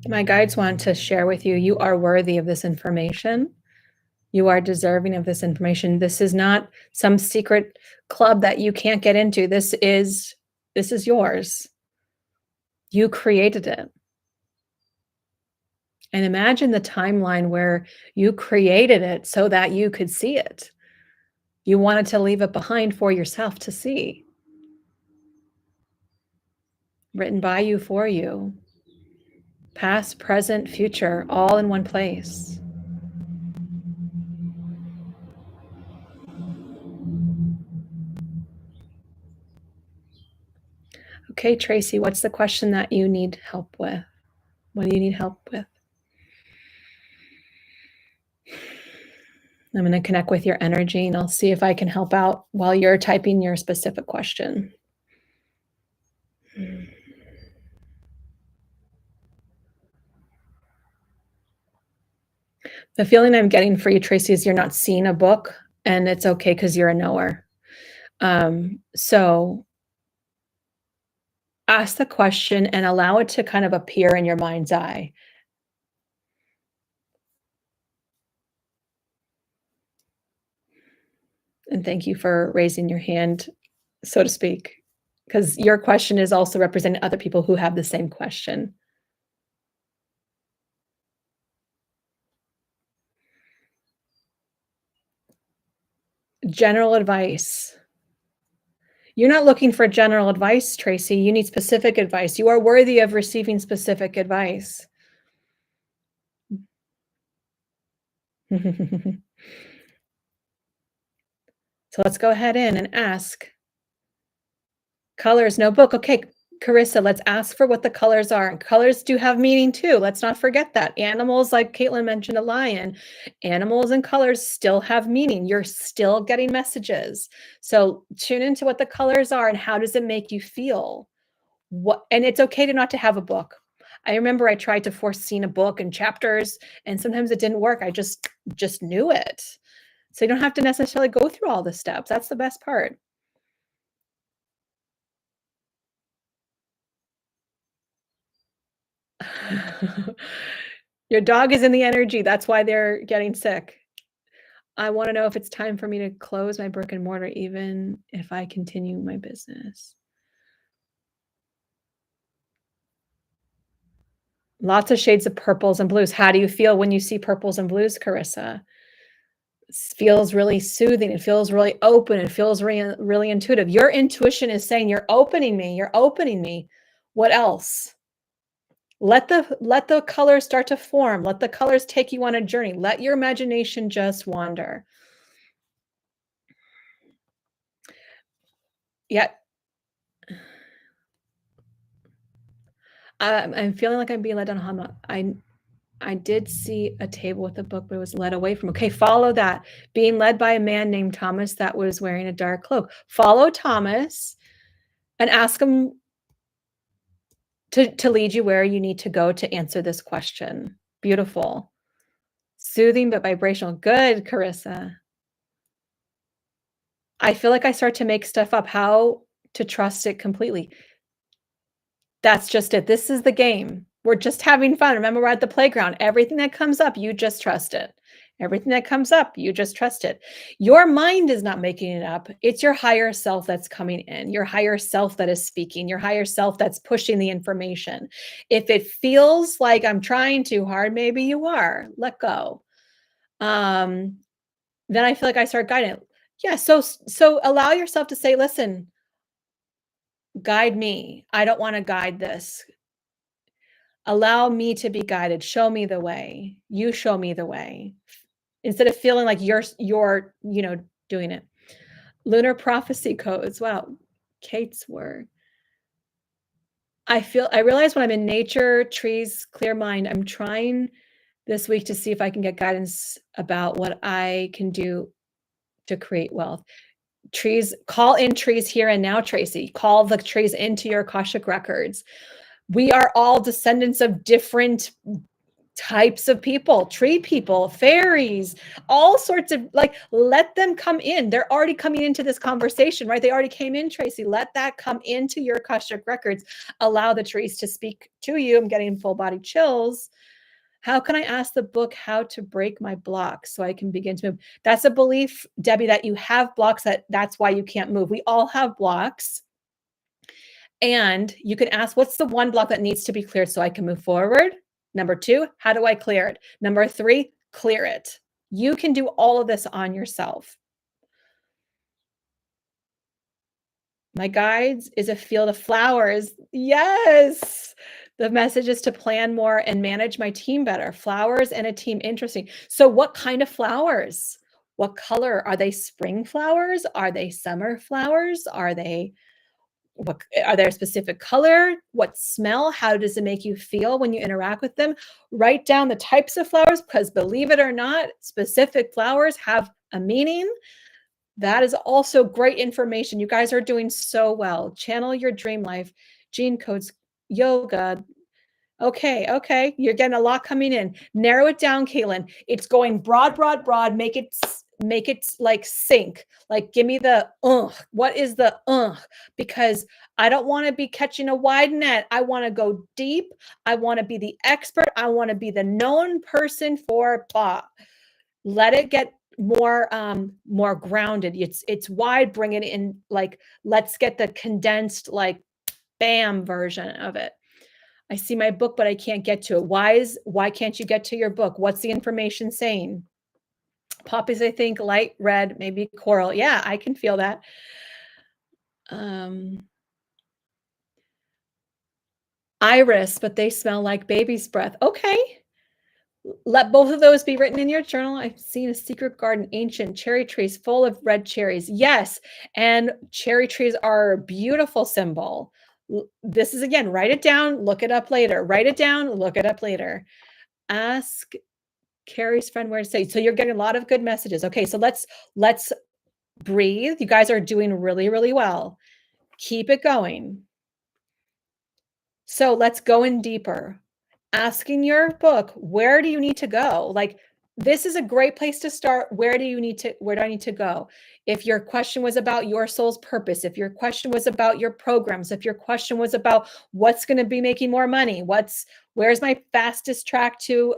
My guides want to share with you, you are worthy of this information. You are deserving of this information. This is not some secret club that you can't get into. This is yours. You created it. And imagine the timeline where you created it so that you could see it. You wanted to leave it behind for yourself to see. Written by you, for you. Past, present, future, all in one place. Okay, Tracy, what's the question that you need help with? What do you need help with? I'm going to connect with your energy and I'll see if I can help out while you're typing your specific question. The feeling I'm getting for you, Tracy, is you're not seeing a book, and it's okay because you're a knower. So ask the question and allow it to kind of appear in your mind's eye. And thank you for raising your hand, so to speak, because your question is also representing other people who have the same question. General advice. You're not looking for general advice, Tracy. You need specific advice. You are worthy of receiving specific advice. So let's go ahead in and ask. Colors, no book. Okay, Carissa, let's ask for what the colors are. And colors do have meaning too. Let's not forget that. Animals, like Caitlin mentioned, a lion, animals and colors still have meaning. You're still getting messages. So tune into what the colors are and how does it make you feel? And it's okay to not to have a book. I remember I tried to force seeing a book and chapters, and sometimes it didn't work. I just knew it. So you don't have to necessarily go through all the steps. That's the best part. Your dog is in the energy. That's why they're getting sick. I want to know if it's time for me to close my brick and mortar, even if I continue my business. Lots of shades of purples and blues. How do you feel when you see purples and blues, Carissa? It feels really soothing. It feels really open. It feels really intuitive. Your intuition is saying, you're opening me. You're opening me. What else? Let the colors start to form. Let the colors take you on a journey. Let your imagination just wander. Yeah. I'm feeling like I'm being led down a hallway. I did see a table with a book, but it was led away from. Okay, follow that. Being led by a man named Thomas that was wearing a dark cloak. Follow Thomas and ask him to lead you where you need to go to answer this question. Beautiful. Soothing but vibrational. Good, Carissa. I feel like I start to make stuff up. How to trust it completely. That's just it. This is the game. We're just having fun. Remember, we're at the playground. Everything that comes up, you just trust it. Everything that comes up, you just trust it. Your mind is not making it up. It's your higher self that's coming in, your higher self that is speaking, your higher self that's pushing the information. If it feels like I'm trying too hard, maybe you are. Let go. Then I feel like I start guiding it. Yeah, so allow yourself to say, listen, guide me. I don't want to guide this. Allow me to be guided. Show me the way. You show me the way. Instead of feeling like you're doing it. Lunar prophecy codes. Wow. Kate's word. I realize when I'm in nature, trees, clear mind, I'm trying this week to see if I can get guidance about what I can do to create wealth. Trees, call in trees here and now, Tracy. Call the trees into your Akashic records. We are all descendants of different types of people, tree people, fairies, all sorts of, like, let them come in. They're already coming into this conversation, right? They already came in, Tracy. Let that come into your Akashic records. Allow the trees to speak to you. I'm getting full body chills. How can I ask the book how to break my blocks so I can begin to move? That's a belief, Debbie, that you have blocks, that's why you can't move. We all have blocks. And you can ask, what's the one block that needs to be cleared so I can move forward? Number 2, how do I clear it? Number 3, clear it. You can do all of this on yourself. My guides is a field of flowers. Yes. The message is to plan more and manage my team better. Flowers and a team. Interesting. So what kind of flowers? What color? Are they spring flowers? Are they summer flowers? Are there a specific color? What smell? How does it make you feel when you interact with them? Write down the types of flowers, because believe it or not, specific flowers have a meaning. That is also great information. You guys are doing so well. Channel your dream life, gene codes, yoga. Okay. You're getting a lot coming in. Narrow it down, Caitlin. It's going broad, broad, broad. Make it like sink. Like, give me the what is the because I don't want to be catching a wide net. I want to go deep. I want to be the expert. I want to be the known person for blah. Let it get more grounded. It's wide. Bring it in. Like, let's get the condensed, like, bam version of it. I see my book, but I can't get to it. Why can't you get to your book? What's the information saying? Poppies, I think, light red, maybe coral. Yeah, I can feel that. Um, Iris, but they smell like baby's breath. Okay. Let both of those be written in your journal. I've seen a secret garden, ancient cherry trees full of red cherries. Yes. And cherry trees are a beautiful symbol. This is again, write it down, look it up later. Write it down, look it up later. Ask Carrie's friend where to say. So you're getting a lot of good messages. Okay, so let's breathe. You guys are doing really, really well. Keep it going. So let's go in deeper. Asking your book, where do you need to go? Like, this is a great place to start. Where do I need to go? If your question was about your soul's purpose, if your question was about your programs, if your question was about what's going to be making more money, where's my fastest track to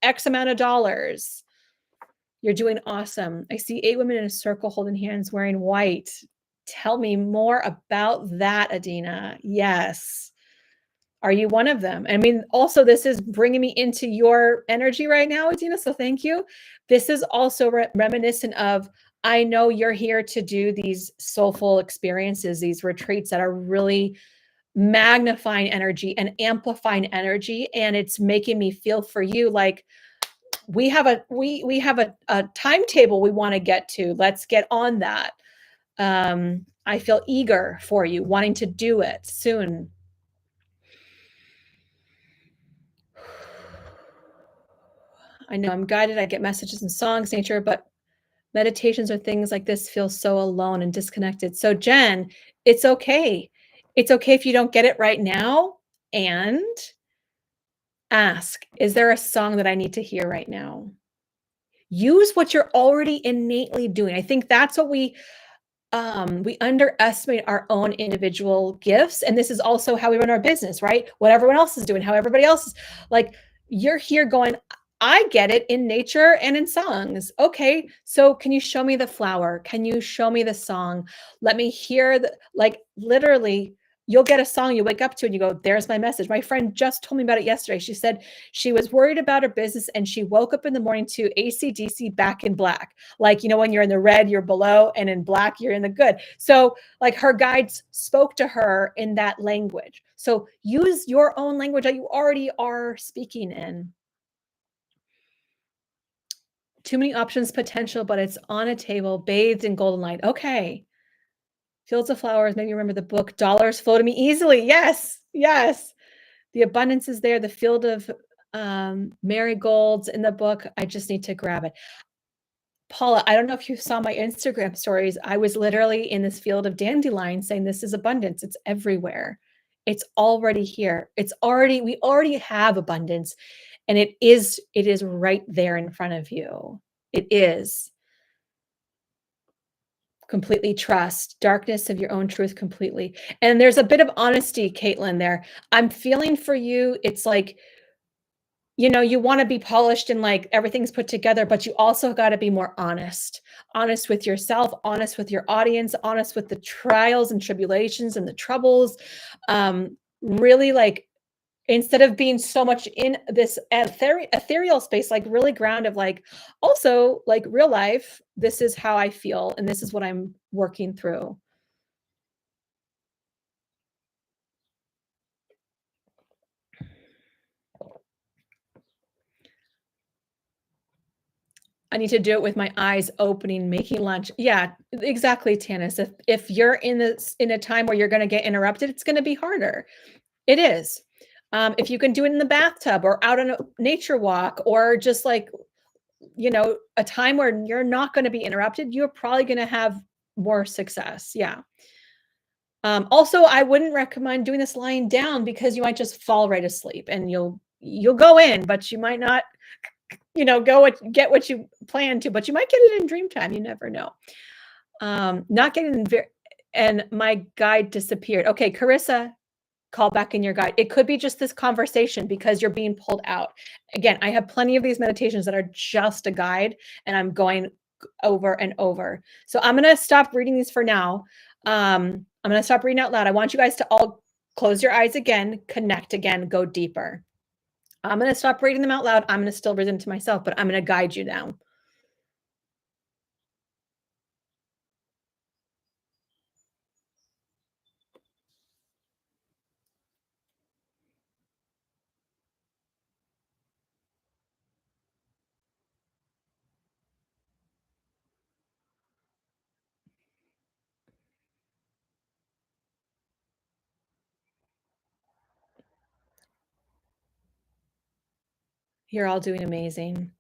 X amount of dollars? You're doing awesome. I see 8 women in a circle holding hands wearing white. Tell me more about that, Adina. Yes. Are you one of them? I mean, also, this is bringing me into your energy right now, Adina, so thank you. This is also reminiscent of, I know you're here to do these soulful experiences, these retreats that are really magnifying energy and amplifying energy, and it's making me feel for you like we have a timetable we want to get to. Let's get on that. I feel eager for you, wanting to do it soon. I know I'm guided. I get messages and songs, nature, but meditations or things like this feel so alone and disconnected. So, Jen, it's okay. It's okay if you don't get it right now. And ask, is there a song that I need to hear right now? Use what you're already innately doing. I think that's what we underestimate our own individual gifts. And this is also how we run our business, right? What everyone else is doing, how everybody else is like, you're here going, I get it in nature and in songs. Okay. So can you show me the flower? Can you show me the song? Let me hear like literally you'll get a song you wake up to and you go, there's my message. My friend just told me about it yesterday. She said she was worried about her business and she woke up in the morning to AC/DC Back in Black. Like, when you're in the red, you're below, and in black, you're in the good. So like her guides spoke to her in that language. So use your own language that you already are speaking in. Too many options potential, but it's on a table, bathed in golden light. Okay. Fields of flowers, maybe remember the book, dollars flow to me easily. Yes, yes. The abundance is there. The field of marigolds in the book. I just need to grab it. Paula, I don't know if you saw my Instagram stories. I was literally in this field of dandelions saying this is abundance. It's everywhere. It's already here. We already have abundance, and it is right there in front of you. It is. Completely trust darkness of your own truth completely. And there's a bit of honesty, Caitlin, there. I'm feeling for you. It's like, you want to be polished and like everything's put together, but you also got to be more honest with yourself, honest with your audience, honest with the trials and tribulations and the troubles. Really like, instead of being so much in this ethereal space, like really grounded, like also like real life, this is how I feel. And this is what I'm working through. I need to do it with my eyes opening, making lunch. Yeah, exactly, Tanis. If you're in a time where you're going to get interrupted, it's going to be harder. It is. If you can do it in the bathtub or out on a nature walk or just like, a time where you're not going to be interrupted, you're probably going to have more success. Yeah. Also, I wouldn't recommend doing this lying down because you might just fall right asleep and you'll go in, but you might not get what you plan to, but you might get it in dream time. You never know. Not getting and my guide disappeared. Okay, Carissa, call back in your guide. It could be just this conversation because you're being pulled out. Again, I have plenty of these meditations that are just a guide and I'm going over and over. So I'm going to stop reading these for now. I'm going to stop reading out loud. I want you guys to all close your eyes again, connect again, go deeper. I'm going to stop reading them out loud. I'm going to still read them to myself, but I'm going to guide you now. You're all doing amazing.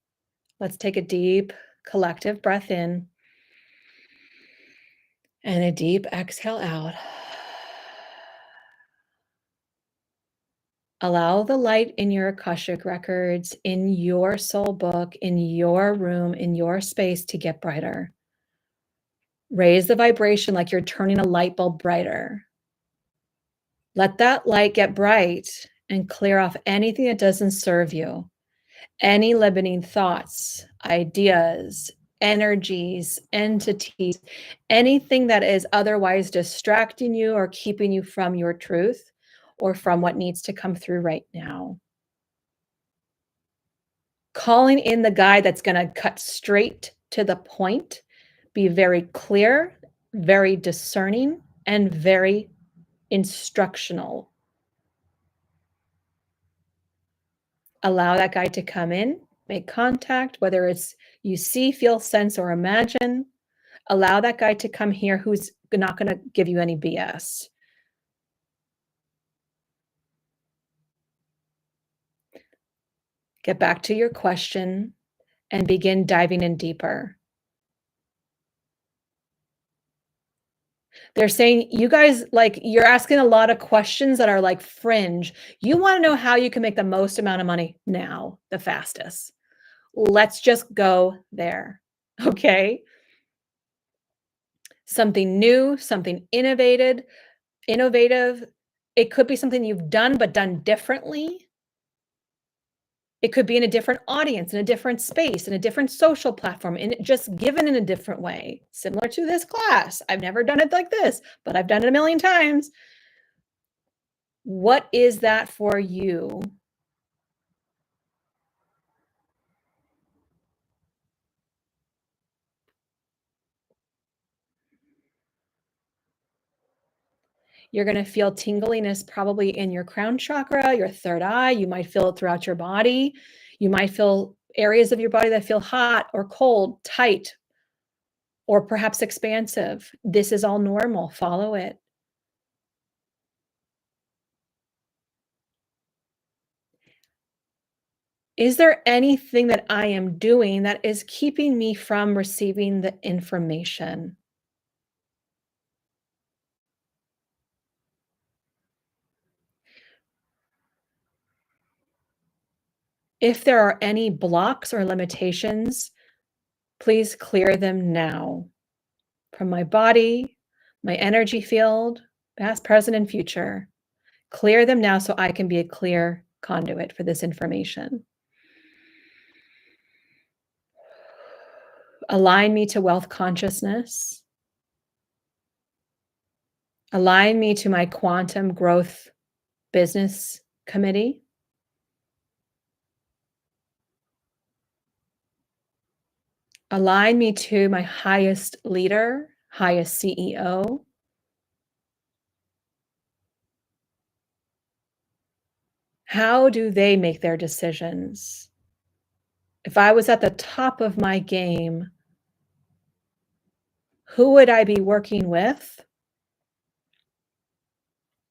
Let's take a deep collective breath in and a deep exhale out. Allow the light in your Akashic records, in your soul book, in your room, in your space to get brighter. Raise the vibration like you're turning a light bulb brighter. Let that light get bright and clear off anything that doesn't serve you. Any limiting thoughts, ideas, energies, entities, anything that is otherwise distracting you or keeping you from your truth or from what needs to come through right now. Calling in the guide that's going to cut straight to the point, be very clear, very discerning, and very instructional. Allow that guide to come in, make contact, whether it's you see, feel, sense, or imagine. Allow that guide to come here who's not going to give you any BS. Get back to your question and begin diving in deeper. They're saying, you guys, like, you're asking a lot of questions that are like fringe. You want to know how you can make the most amount of money now, the fastest. Let's just go there. Okay. Something new, something innovative. It could be something you've done, but done differently. It could be in a different audience, in a different space, in a different social platform, and just given in a different way, similar to this class. I've never done it like this, but I've done it a million times. What is that for you? You're going to feel tingliness probably in your crown chakra, your third eye. You might feel it throughout your body. You might feel areas of your body that feel hot or cold, tight, or perhaps expansive. This is all normal. Follow it. Is there anything that I am doing that is keeping me from receiving the information? If there are any blocks or limitations, please clear them now from my body, my energy field, past, present, and future. Clear them now so I can be a clear conduit for this information. Align me to wealth consciousness. Align me to my quantum growth business committee. Align me to my highest leader, highest CEO. How do they make their decisions? If I was at the top of my game, who would I be working with?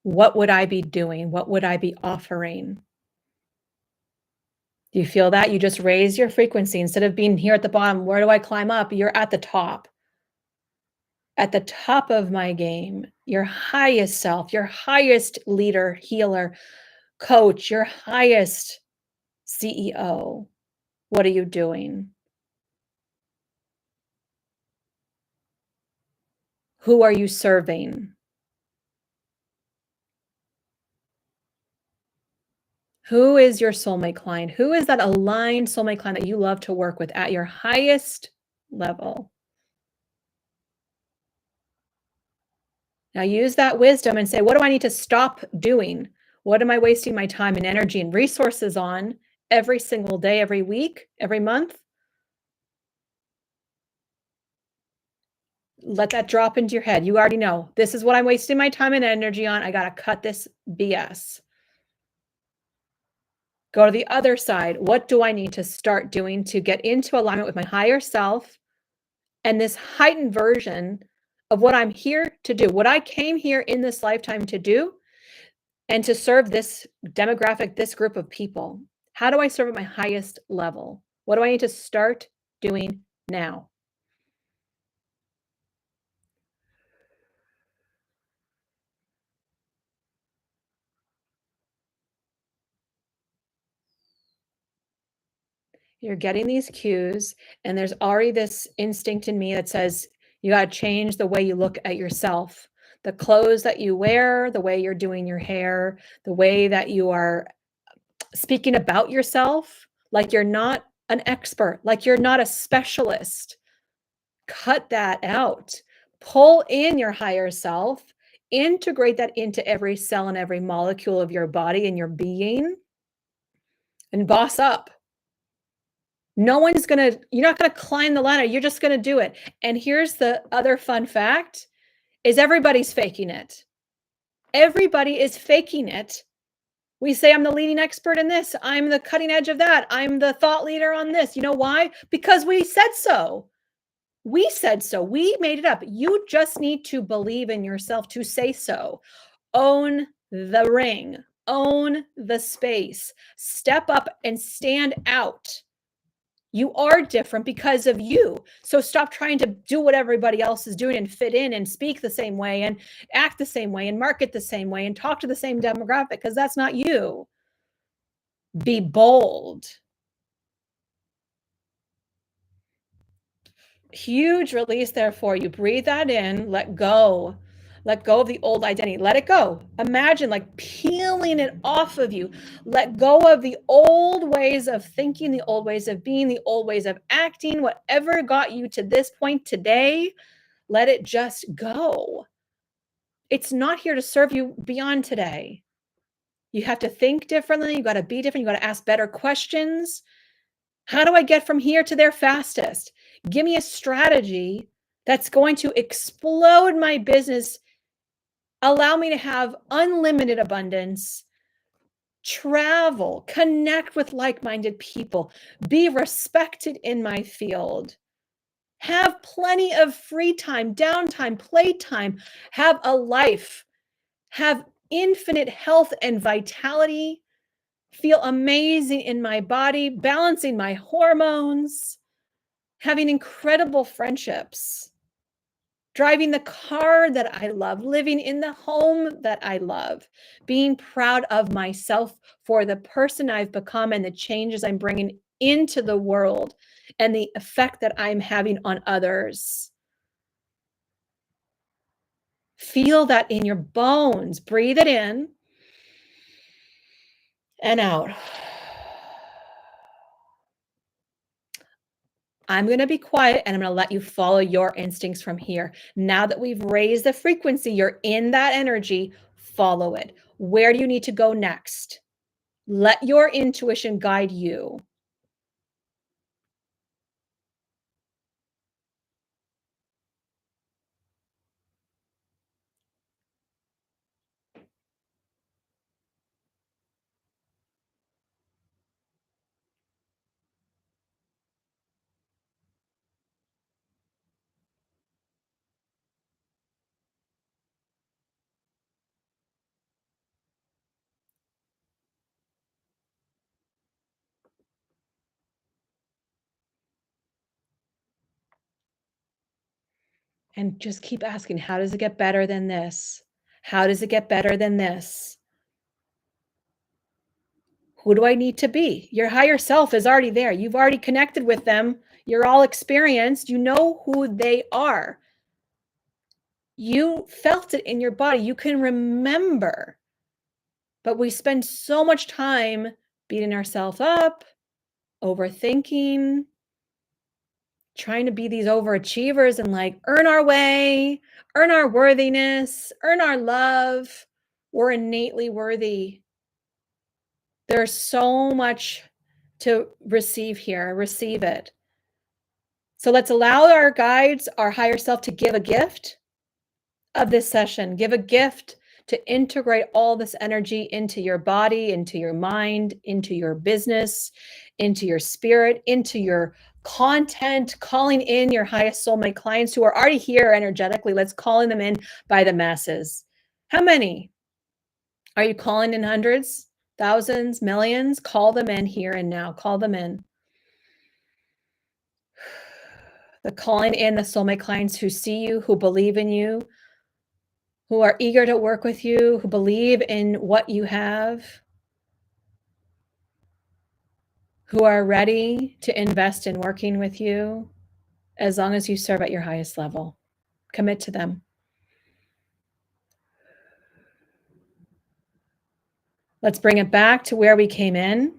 What would I be doing? What would I be offering? Do you feel that? You just raise your frequency. Instead of being here at the bottom, where do I climb up? You're at the top. At the top of my game, your highest self, your highest leader, healer, coach, your highest CEO. What are you doing? Who are you serving? Who is your soulmate client? Who is that aligned soulmate client that you love to work with at your highest level? Now use that wisdom and say, what do I need to stop doing? What am I wasting my time and energy and resources on every single day, every week, every month? Let that drop into your head. You already know, this is what I'm wasting my time and energy on. I got to cut this BS. Go to the other side. What do I need to start doing to get into alignment with my higher self and this heightened version of what I'm here to do, what I came here in this lifetime to do, and to serve this demographic, this group of people? How do I serve at my highest level? What do I need to start doing now? You're getting these cues, and there's already this instinct in me that says you got to change the way you look at yourself. The clothes that you wear, the way you're doing your hair, the way that you are speaking about yourself, like you're not an expert, like you're not a specialist. Cut that out. Pull in your higher self, integrate that into every cell and every molecule of your body and your being, and boss up. No one's gonna, you're not gonna climb the ladder, you're just gonna do it. And here's the other fun fact is everybody's faking it. Everybody is faking it. We say, I'm the leading expert in this. I'm the cutting edge of that. I'm the thought leader on this. You know why? Because we said so. We said so. We made it up. You just need to believe in yourself to say so. Own the ring, own the space, step up and stand out. You are different because of you. So stop trying to do what everybody else is doing and fit in and speak the same way and act the same way and market the same way and talk to the same demographic, because that's not you. Be bold. Huge release there for you. Breathe that in, let go. Let go of the old identity. Let it go. Imagine like peeling it off of you. Let go of the old ways of thinking, the old ways of being, the old ways of acting, whatever got you to this point today. Let it just go. It's not here to serve you beyond today. You have to think differently. You got to be different. You got to ask better questions. How do I get from here to there fastest? Give me a strategy that's going to explode my business, allow me to have unlimited abundance, travel, connect with like-minded people, be respected in my field, have plenty of free time, downtime, playtime, have a life, have infinite health and vitality, feel amazing in my body, balancing my hormones, having incredible friendships, driving the car that I love, living in the home that I love, being proud of myself for the person I've become and the changes I'm bringing into the world and the effect that I'm having on others. Feel that in your bones. Breathe it in and out. I'm going to be quiet and I'm going to let you follow your instincts from here. Now that we've raised the frequency, you're in that energy, follow it. Where do you need to go next? Let your intuition guide you. And just keep asking, how does it get better than this? How does it get better than this? Who do I need to be? Your higher self is already there. You've already connected with them. You're all experienced. You know who they are. You felt it in your body. You can remember. But we spend so much time beating ourselves up, overthinking, trying to be these overachievers and like earn our way, earn our worthiness, earn our love. We're innately worthy. There's so much to receive here. Receive it. So let's allow our guides, our higher self, to give a gift of this session. Give a gift to integrate all this energy into your body, into your mind, into your business, into your spirit, into your content, calling in your highest soulmate clients who are already here energetically. Let's calling them in by the masses. How many? Are you calling in hundreds? thousands, millions, call them in here and now. Call them in. The calling in the soulmate clients who see you, who believe in you, who are eager to work with you, who believe in what you have, who are ready to invest in working with you as long as you serve at your highest level. Commit to them. Let's bring it back to where we came in.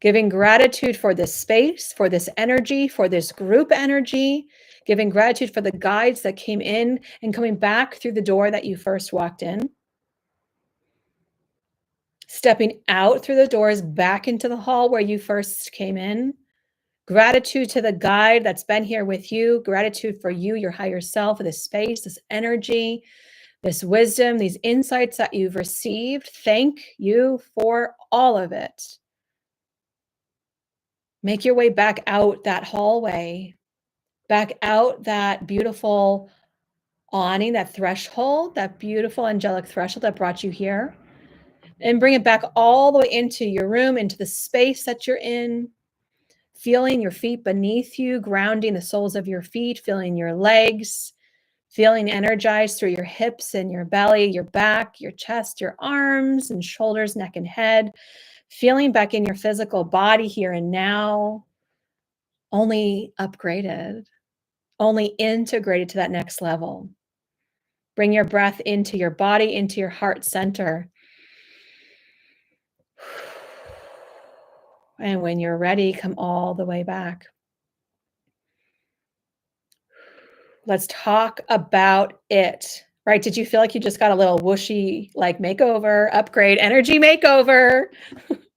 Giving gratitude for this space, for this energy, for this group energy, giving gratitude for the guides that came in and coming back through the door that you first walked in. Stepping out through the doors back into the hall where you first came in. Gratitude to the guide that's been here with you. Gratitude for you, your higher self, this space, this energy, this wisdom, these insights that you've received. Thank you for all of it. Make your way back out that hallway, back out that beautiful awning, that threshold, that beautiful angelic threshold that brought you here, and bring it back all the way into your room, into the space that you're in, feeling your feet beneath you, grounding the soles of your feet, feeling your legs, feeling energized through your hips and your belly, your back, your chest, your arms and shoulders, neck and head, feeling back in your physical body here and now, only upgraded, only integrated to that next level. Bring your breath into your body, into your heart center. And when you're ready, come all the way back. Let's talk about it, right? Did you feel like you just got a little whooshy, like makeover, upgrade, energy makeover?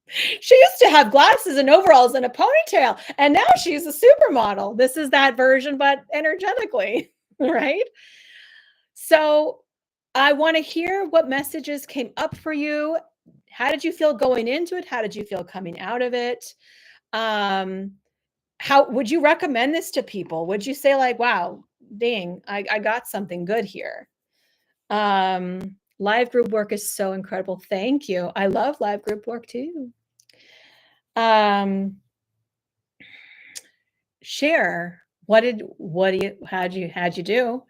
She used to have glasses and overalls and a ponytail, and now she's a supermodel. This is that version, but energetically, right? So I want to hear what messages came up for you. How did you feel going into it? How did you feel coming out of it? How would you recommend this to people? Would you say like, wow, dang, I got something good here? Live group work is so incredible. Thank you. I love live group work too. Share. How'd you do?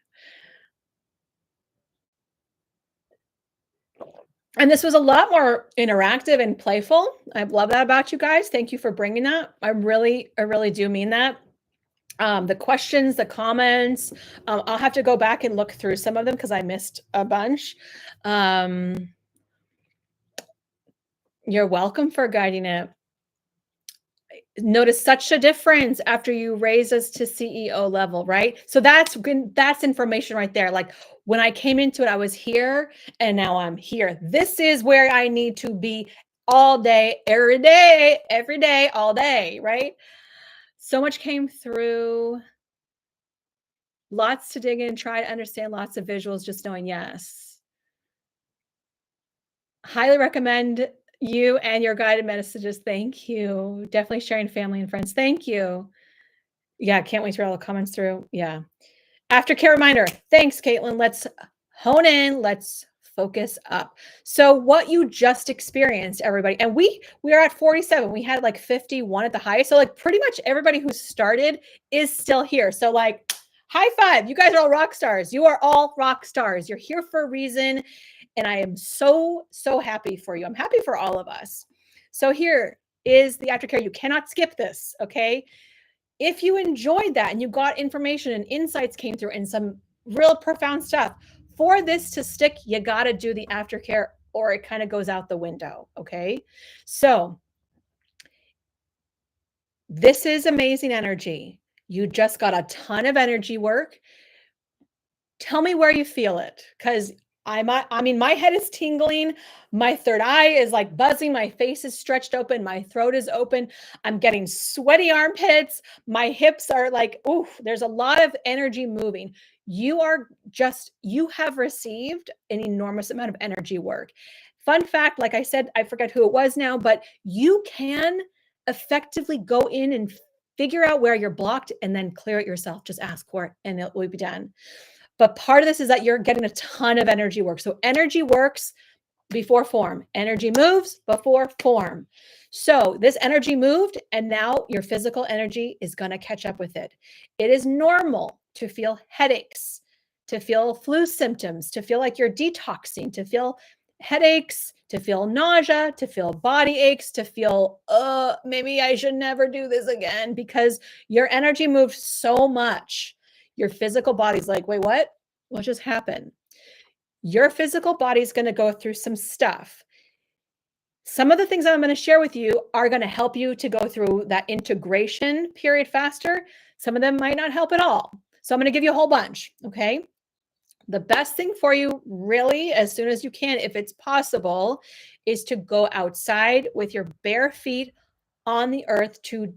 And this was a lot more interactive and playful. I love that about you guys. Thank you for bringing that. I really do mean that. The questions, the comments, I'll have to go back and look through some of them because I missed a bunch. You're welcome for guiding it. Notice such a difference after you raise us to CEO level, right? So that's information right there. Like when I came into it, I was here and now I'm here. This is where I need to be all day, every day, all day, right? So much came through. Lots to dig in, try to understand, lots of visuals, just knowing yes. Highly recommend you and your guided messages. Thank you. Definitely sharing family and friends. Thank you. Yeah, can't wait to read all the comments through. Yeah. Aftercare reminder. Thanks, Caitlin. Let's hone in. Let's focus up. So what you just experienced, everybody, and we are at 47. We had like 51 at the high. So like pretty much everybody who started is still here. So like high five. You guys are all rock stars. You are all rock stars. You're here for a reason. And I am so happy for you. I'm happy for all of us. So here is the aftercare. You cannot skip this, okay? If you enjoyed that and you got information and insights came through and some real profound stuff, for this to stick, you got to do the aftercare or it kind of goes out the window, okay? So this is amazing energy. You just got a ton of energy work. Tell me where you feel it, because I mean, my head is tingling. My third eye is like buzzing. My face is stretched open. My throat is open. I'm getting sweaty armpits. My hips are like, ooh, there's a lot of energy moving. You have received an enormous amount of energy work. Fun fact, like I said, I forget who it was now, but you can effectively go in and figure out where you're blocked and then clear it yourself. Just ask for it and it will be done. But part of this is that you're getting a ton of energy work. So energy works before form. Energy moves before form. So this energy moved, and now your physical energy is going to catch up with it. It is normal to feel headaches, to feel flu symptoms, to feel like you're detoxing, to feel headaches, to feel nausea, to feel body aches, to feel, maybe I should never do this again, because your energy moved so much. Your physical body's like, wait, what? What just happened? Your physical body is going to go through some stuff. Some of the things that I'm going to share with you are going to help you to go through that integration period faster. Some of them might not help at all. So I'm going to give you a whole bunch. Okay. The best thing for you, really, as soon as you can, if it's possible, is to go outside with your bare feet on the earth to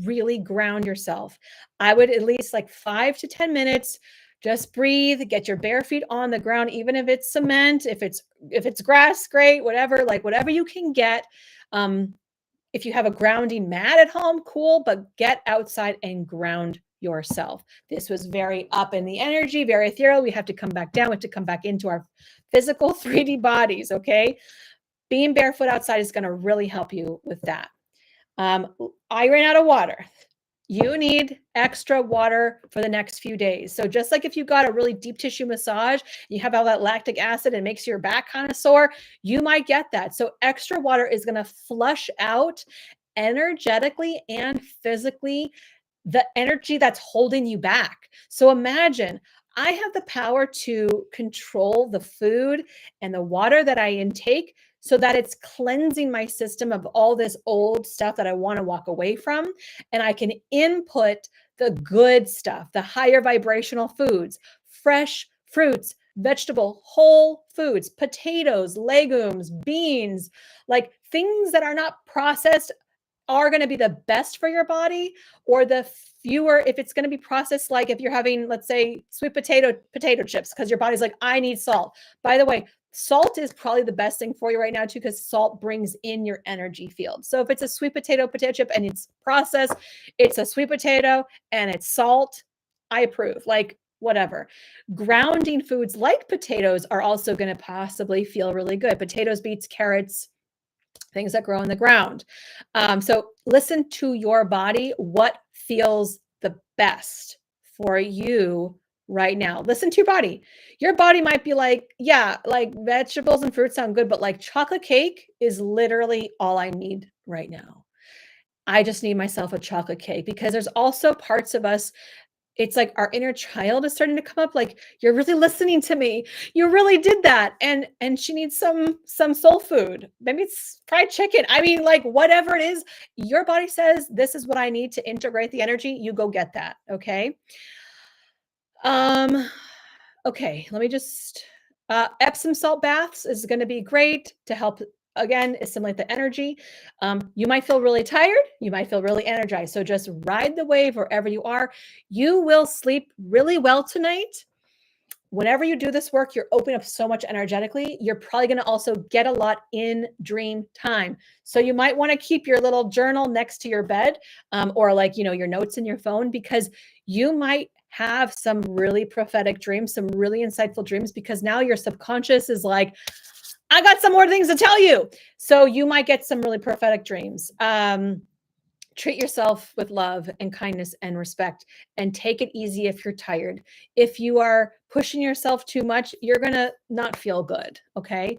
really ground yourself. I would at least like 5 to 10 minutes. Just breathe, get your bare feet on the ground, even if it's cement, if it's grass, great, whatever, like whatever you can get. If you have a grounding mat at home, cool, but get outside and ground yourself. This was very up in the energy, very ethereal. We have to come back down. We have to come back into our physical 3D bodies, okay? Being barefoot outside is going to really help you with that. I ran out of water. You need extra water for the next few days. So just like if you got a really deep tissue massage, you have all that lactic acid and makes your back kind of sore, you might get that. So extra water is going to flush out energetically and physically the energy that's holding you back. So imagine I have the power to control the food and the water that I intake so that it's cleansing my system of all this old stuff that I want to walk away from. And I can input the good stuff, the higher vibrational foods, fresh fruits, vegetable, whole foods, potatoes, legumes, beans, like things that are not processed are going to be the best for your body, or the fewer, if it's going to be processed, like if you're having, let's say, sweet potato chips, because your body's like, I need salt. By the way, salt is probably the best thing for you right now too, because salt brings in your energy field. So if it's a sweet potato chip and it's processed, it's a sweet potato and it's salt, I approve. Like whatever. Grounding foods like potatoes are also going to possibly feel really good. Potatoes, beets, carrots, things that grow in the ground. So listen to your body. What feels the best for you right now? Listen to your body. Your body might be like, yeah, like vegetables and fruits sound good, but like chocolate cake is literally all I need right now. I just need myself a chocolate cake, because there's also parts of us, it's like our inner child is starting to come up, like, you're really listening to me, you really did that, and she needs some soul food, maybe it's fried chicken, I mean, like, whatever it is, your body says, this is what I need to integrate the energy, you go get that. Okay. Okay, let me just, Epsom salt baths is going to be great to help, again, assimilate the energy. You might feel really tired. You might feel really energized. So just ride the wave wherever you are. You will sleep really well tonight. Whenever you do this work, you're opening up so much energetically. You're probably going to also get a lot in dream time. So you might want to keep your little journal next to your bed, or like, your notes in your phone, because you might have some really prophetic dreams, some really insightful dreams, because now your subconscious is like, I got some more things to tell you. So you might get some really prophetic dreams. Treat yourself with love and kindness and respect, and take it easy if you're tired. If you are pushing yourself too much, you're going to not feel good. Okay.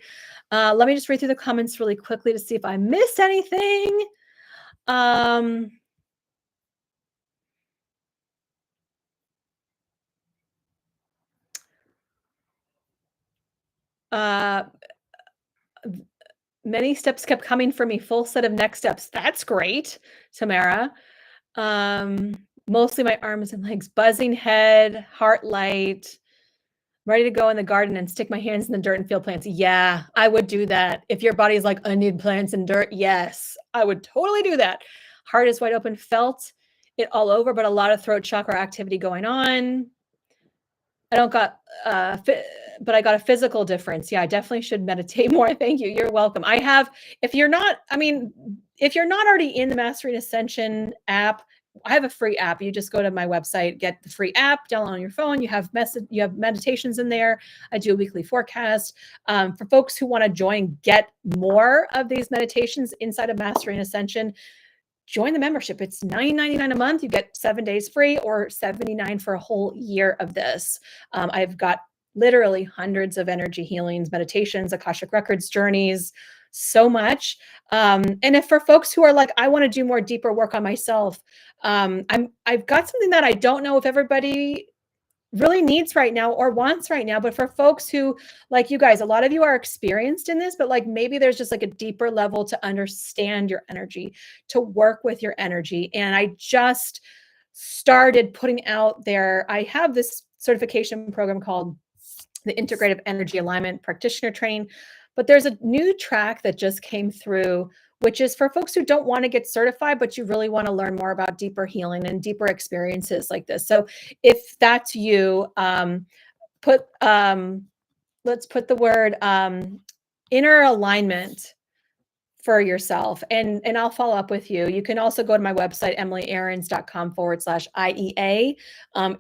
Let me just read through the comments really quickly to see if I missed anything. Many steps kept coming for me, full set of next steps. That's great, Tamara. Mostly my arms and legs, buzzing head, heart light, ready to go in the garden and stick my hands in the dirt and feel plants. Yeah, I would do that. If your body's like, I need plants and dirt. Yes, I would totally do that. Heart is wide open, felt it all over, but a lot of throat chakra activity going on. I don't got, but I got a physical difference. Yeah, I definitely should meditate more. Thank you. You're welcome. If you're not already in the Mastery and Ascension app, I have a free app. You just go to my website, get the free app, download on your phone. You have meditations in there. I do a weekly forecast. For folks who want to join, get more of these meditations inside of Mastery and Ascension, join the membership. It's $9.99 a month. You get 7 days free, or $79 for a whole year of this. I've got literally hundreds of energy healings, meditations, Akashic Records journeys, so much. And if for folks who are like, I want to do more deeper work on myself, I've got something that I don't know if everybody really needs right now or wants right now, but for folks who, like you guys, a lot of you are experienced in this, but like maybe there's just like a deeper level to understand your energy, to work with your energy. And I just started putting out there, I have this certification program called the Integrative Energy Alignment Practitioner Training, but there's a new track that just came through, which is for folks who don't want to get certified, but you really want to learn more about deeper healing and deeper experiences like this. So if that's you, put let's put the word inner alignment for yourself, and I'll follow up with you. You can also go to my website, emilyaarons.com/IEA.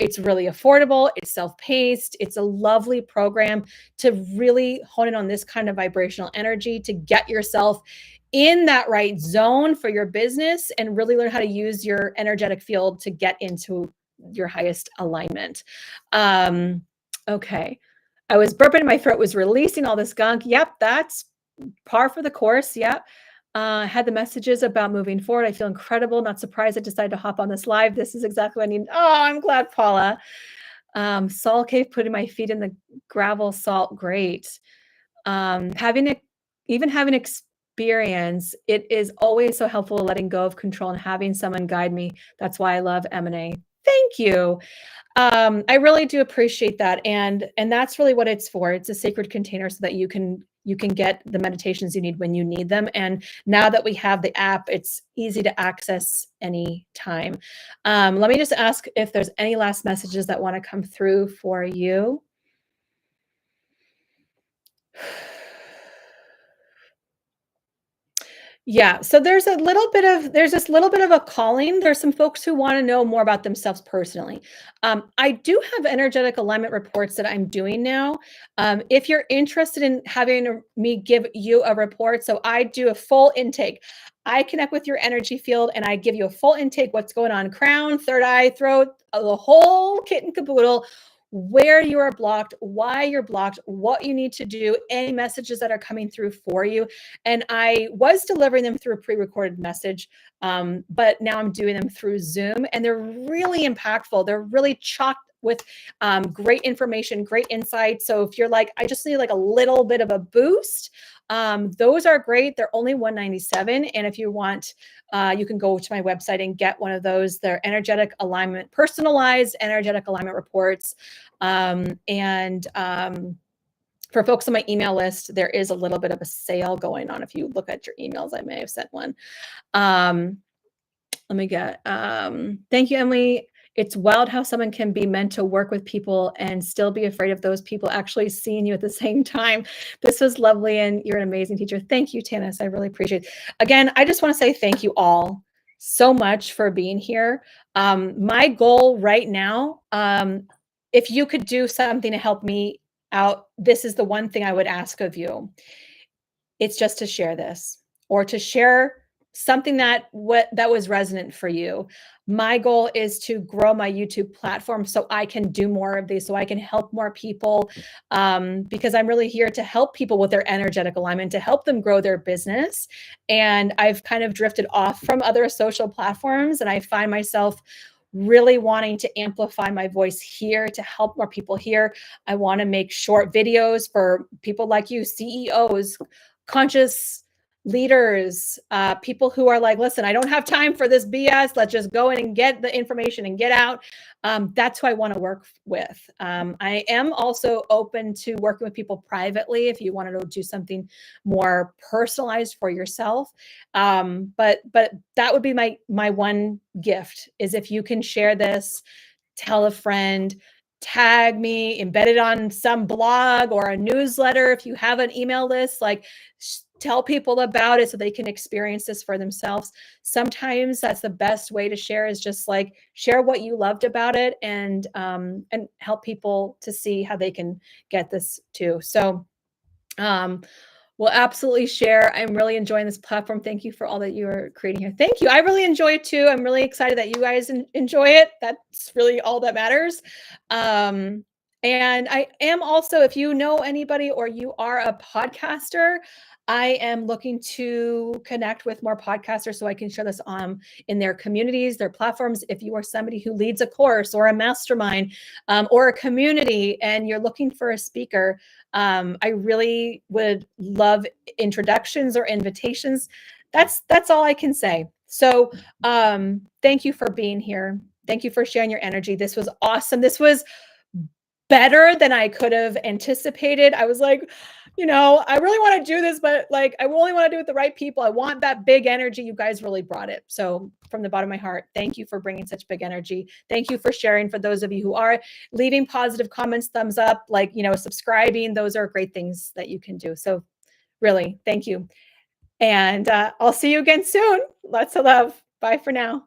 It's really affordable. It's self-paced. It's a lovely program to really hone in on this kind of vibrational energy, to get yourself in that right zone for your business and really learn how to use your energetic field to get into your highest alignment. Okay. I was burping, my throat was releasing all this gunk. Yep, that's par for the course. Yep. Had the messages about moving forward. I feel incredible. Not surprised I decided to hop on this live. This is exactly what I need. Oh, I'm glad, Paula. Salt cave, putting my feet in the gravel salt. Great. Even having experience, it is always so helpful, letting go of control and having someone guide me. That's why I love M&A. Thank you. I really do appreciate that. And that's really what it's for. It's a sacred container so that you can get the meditations you need when you need them. And now that we have the app, it's easy to access any time. Let me just ask if there's any last messages that want to come through for you. Yeah, so there's this little bit of a calling. There's some folks who want to know more about themselves personally. I do have energetic alignment reports that I'm doing now. If you're interested in having me give you a report, so I do a full intake. I connect with your energy field and I give you a full intake, what's going on, crown, third eye, throat, the whole kit and caboodle, where you are blocked, why you're blocked, what you need to do, any messages that are coming through for you. And I was delivering them through a pre-recorded message, but now I'm doing them through Zoom, and they're really impactful. They're really chocked with great information, great insight. So if you're like, I just need like a little bit of a boost, those are great. They're only $197. And if you want, you can go to my website and get one of those. They're energetic alignment, personalized energetic alignment reports. For folks on my email list, there is a little bit of a sale going on. If you look at your emails, I may have sent one. Thank you, Emily. It's wild how someone can be meant to work with people and still be afraid of those people actually seeing you at the same time. This was lovely, and you're an amazing teacher. Thank you, Tanis. I really appreciate it. Again, I just want to say thank you all so much for being here. My goal right now, if you could do something to help me out, this is the one thing I would ask of you. It's just to share this, or to share something that was resonant for you. My goal is to grow my YouTube platform so I can do more of these, so I can help more people, because I'm really here to help people with their energetic alignment, to help them grow their business. And I've kind of drifted off from other social platforms, and I find myself really wanting to amplify my voice here to help more people here. I want to make short videos for people like you, CEOs, conscious leaders, people who are like, listen, I don't have time for this BS. Let's just go in and get the information and get out. That's who I want to work with. I am also open to working with people privately if you wanted to do something more personalized for yourself. But that would be my one gift, is if you can share this, tell a friend, tag me, embed it on some blog or a newsletter. If you have an email list, like tell people about it so they can experience this for themselves. Sometimes that's the best way to share, is just like share what you loved about it, and help people to see how they can get this too. So we'll absolutely share. I'm really enjoying this platform. Thank you for all that you are creating here. Thank you. I really enjoy it too. I'm really excited that you guys enjoy it. That's really all that matters. And I am also, if you know anybody or you are a podcaster, I am looking to connect with more podcasters so I can share this in their communities, their platforms. If you are somebody who leads a course or a mastermind or a community and you're looking for a speaker, I really would love introductions or invitations. That's all I can say. So thank you for being here. Thank you for sharing your energy. This was awesome. This was better than I could have anticipated. I was like, I really want to do this, but like, I only want to do it with the right people. I want that big energy. You guys really brought it. So from the bottom of my heart, thank you for bringing such big energy. Thank you for sharing. For those of you who are leaving positive comments, thumbs up, like, subscribing, those are great things that you can do. So really, thank you. And I'll see you again soon. Lots of love. Bye for now.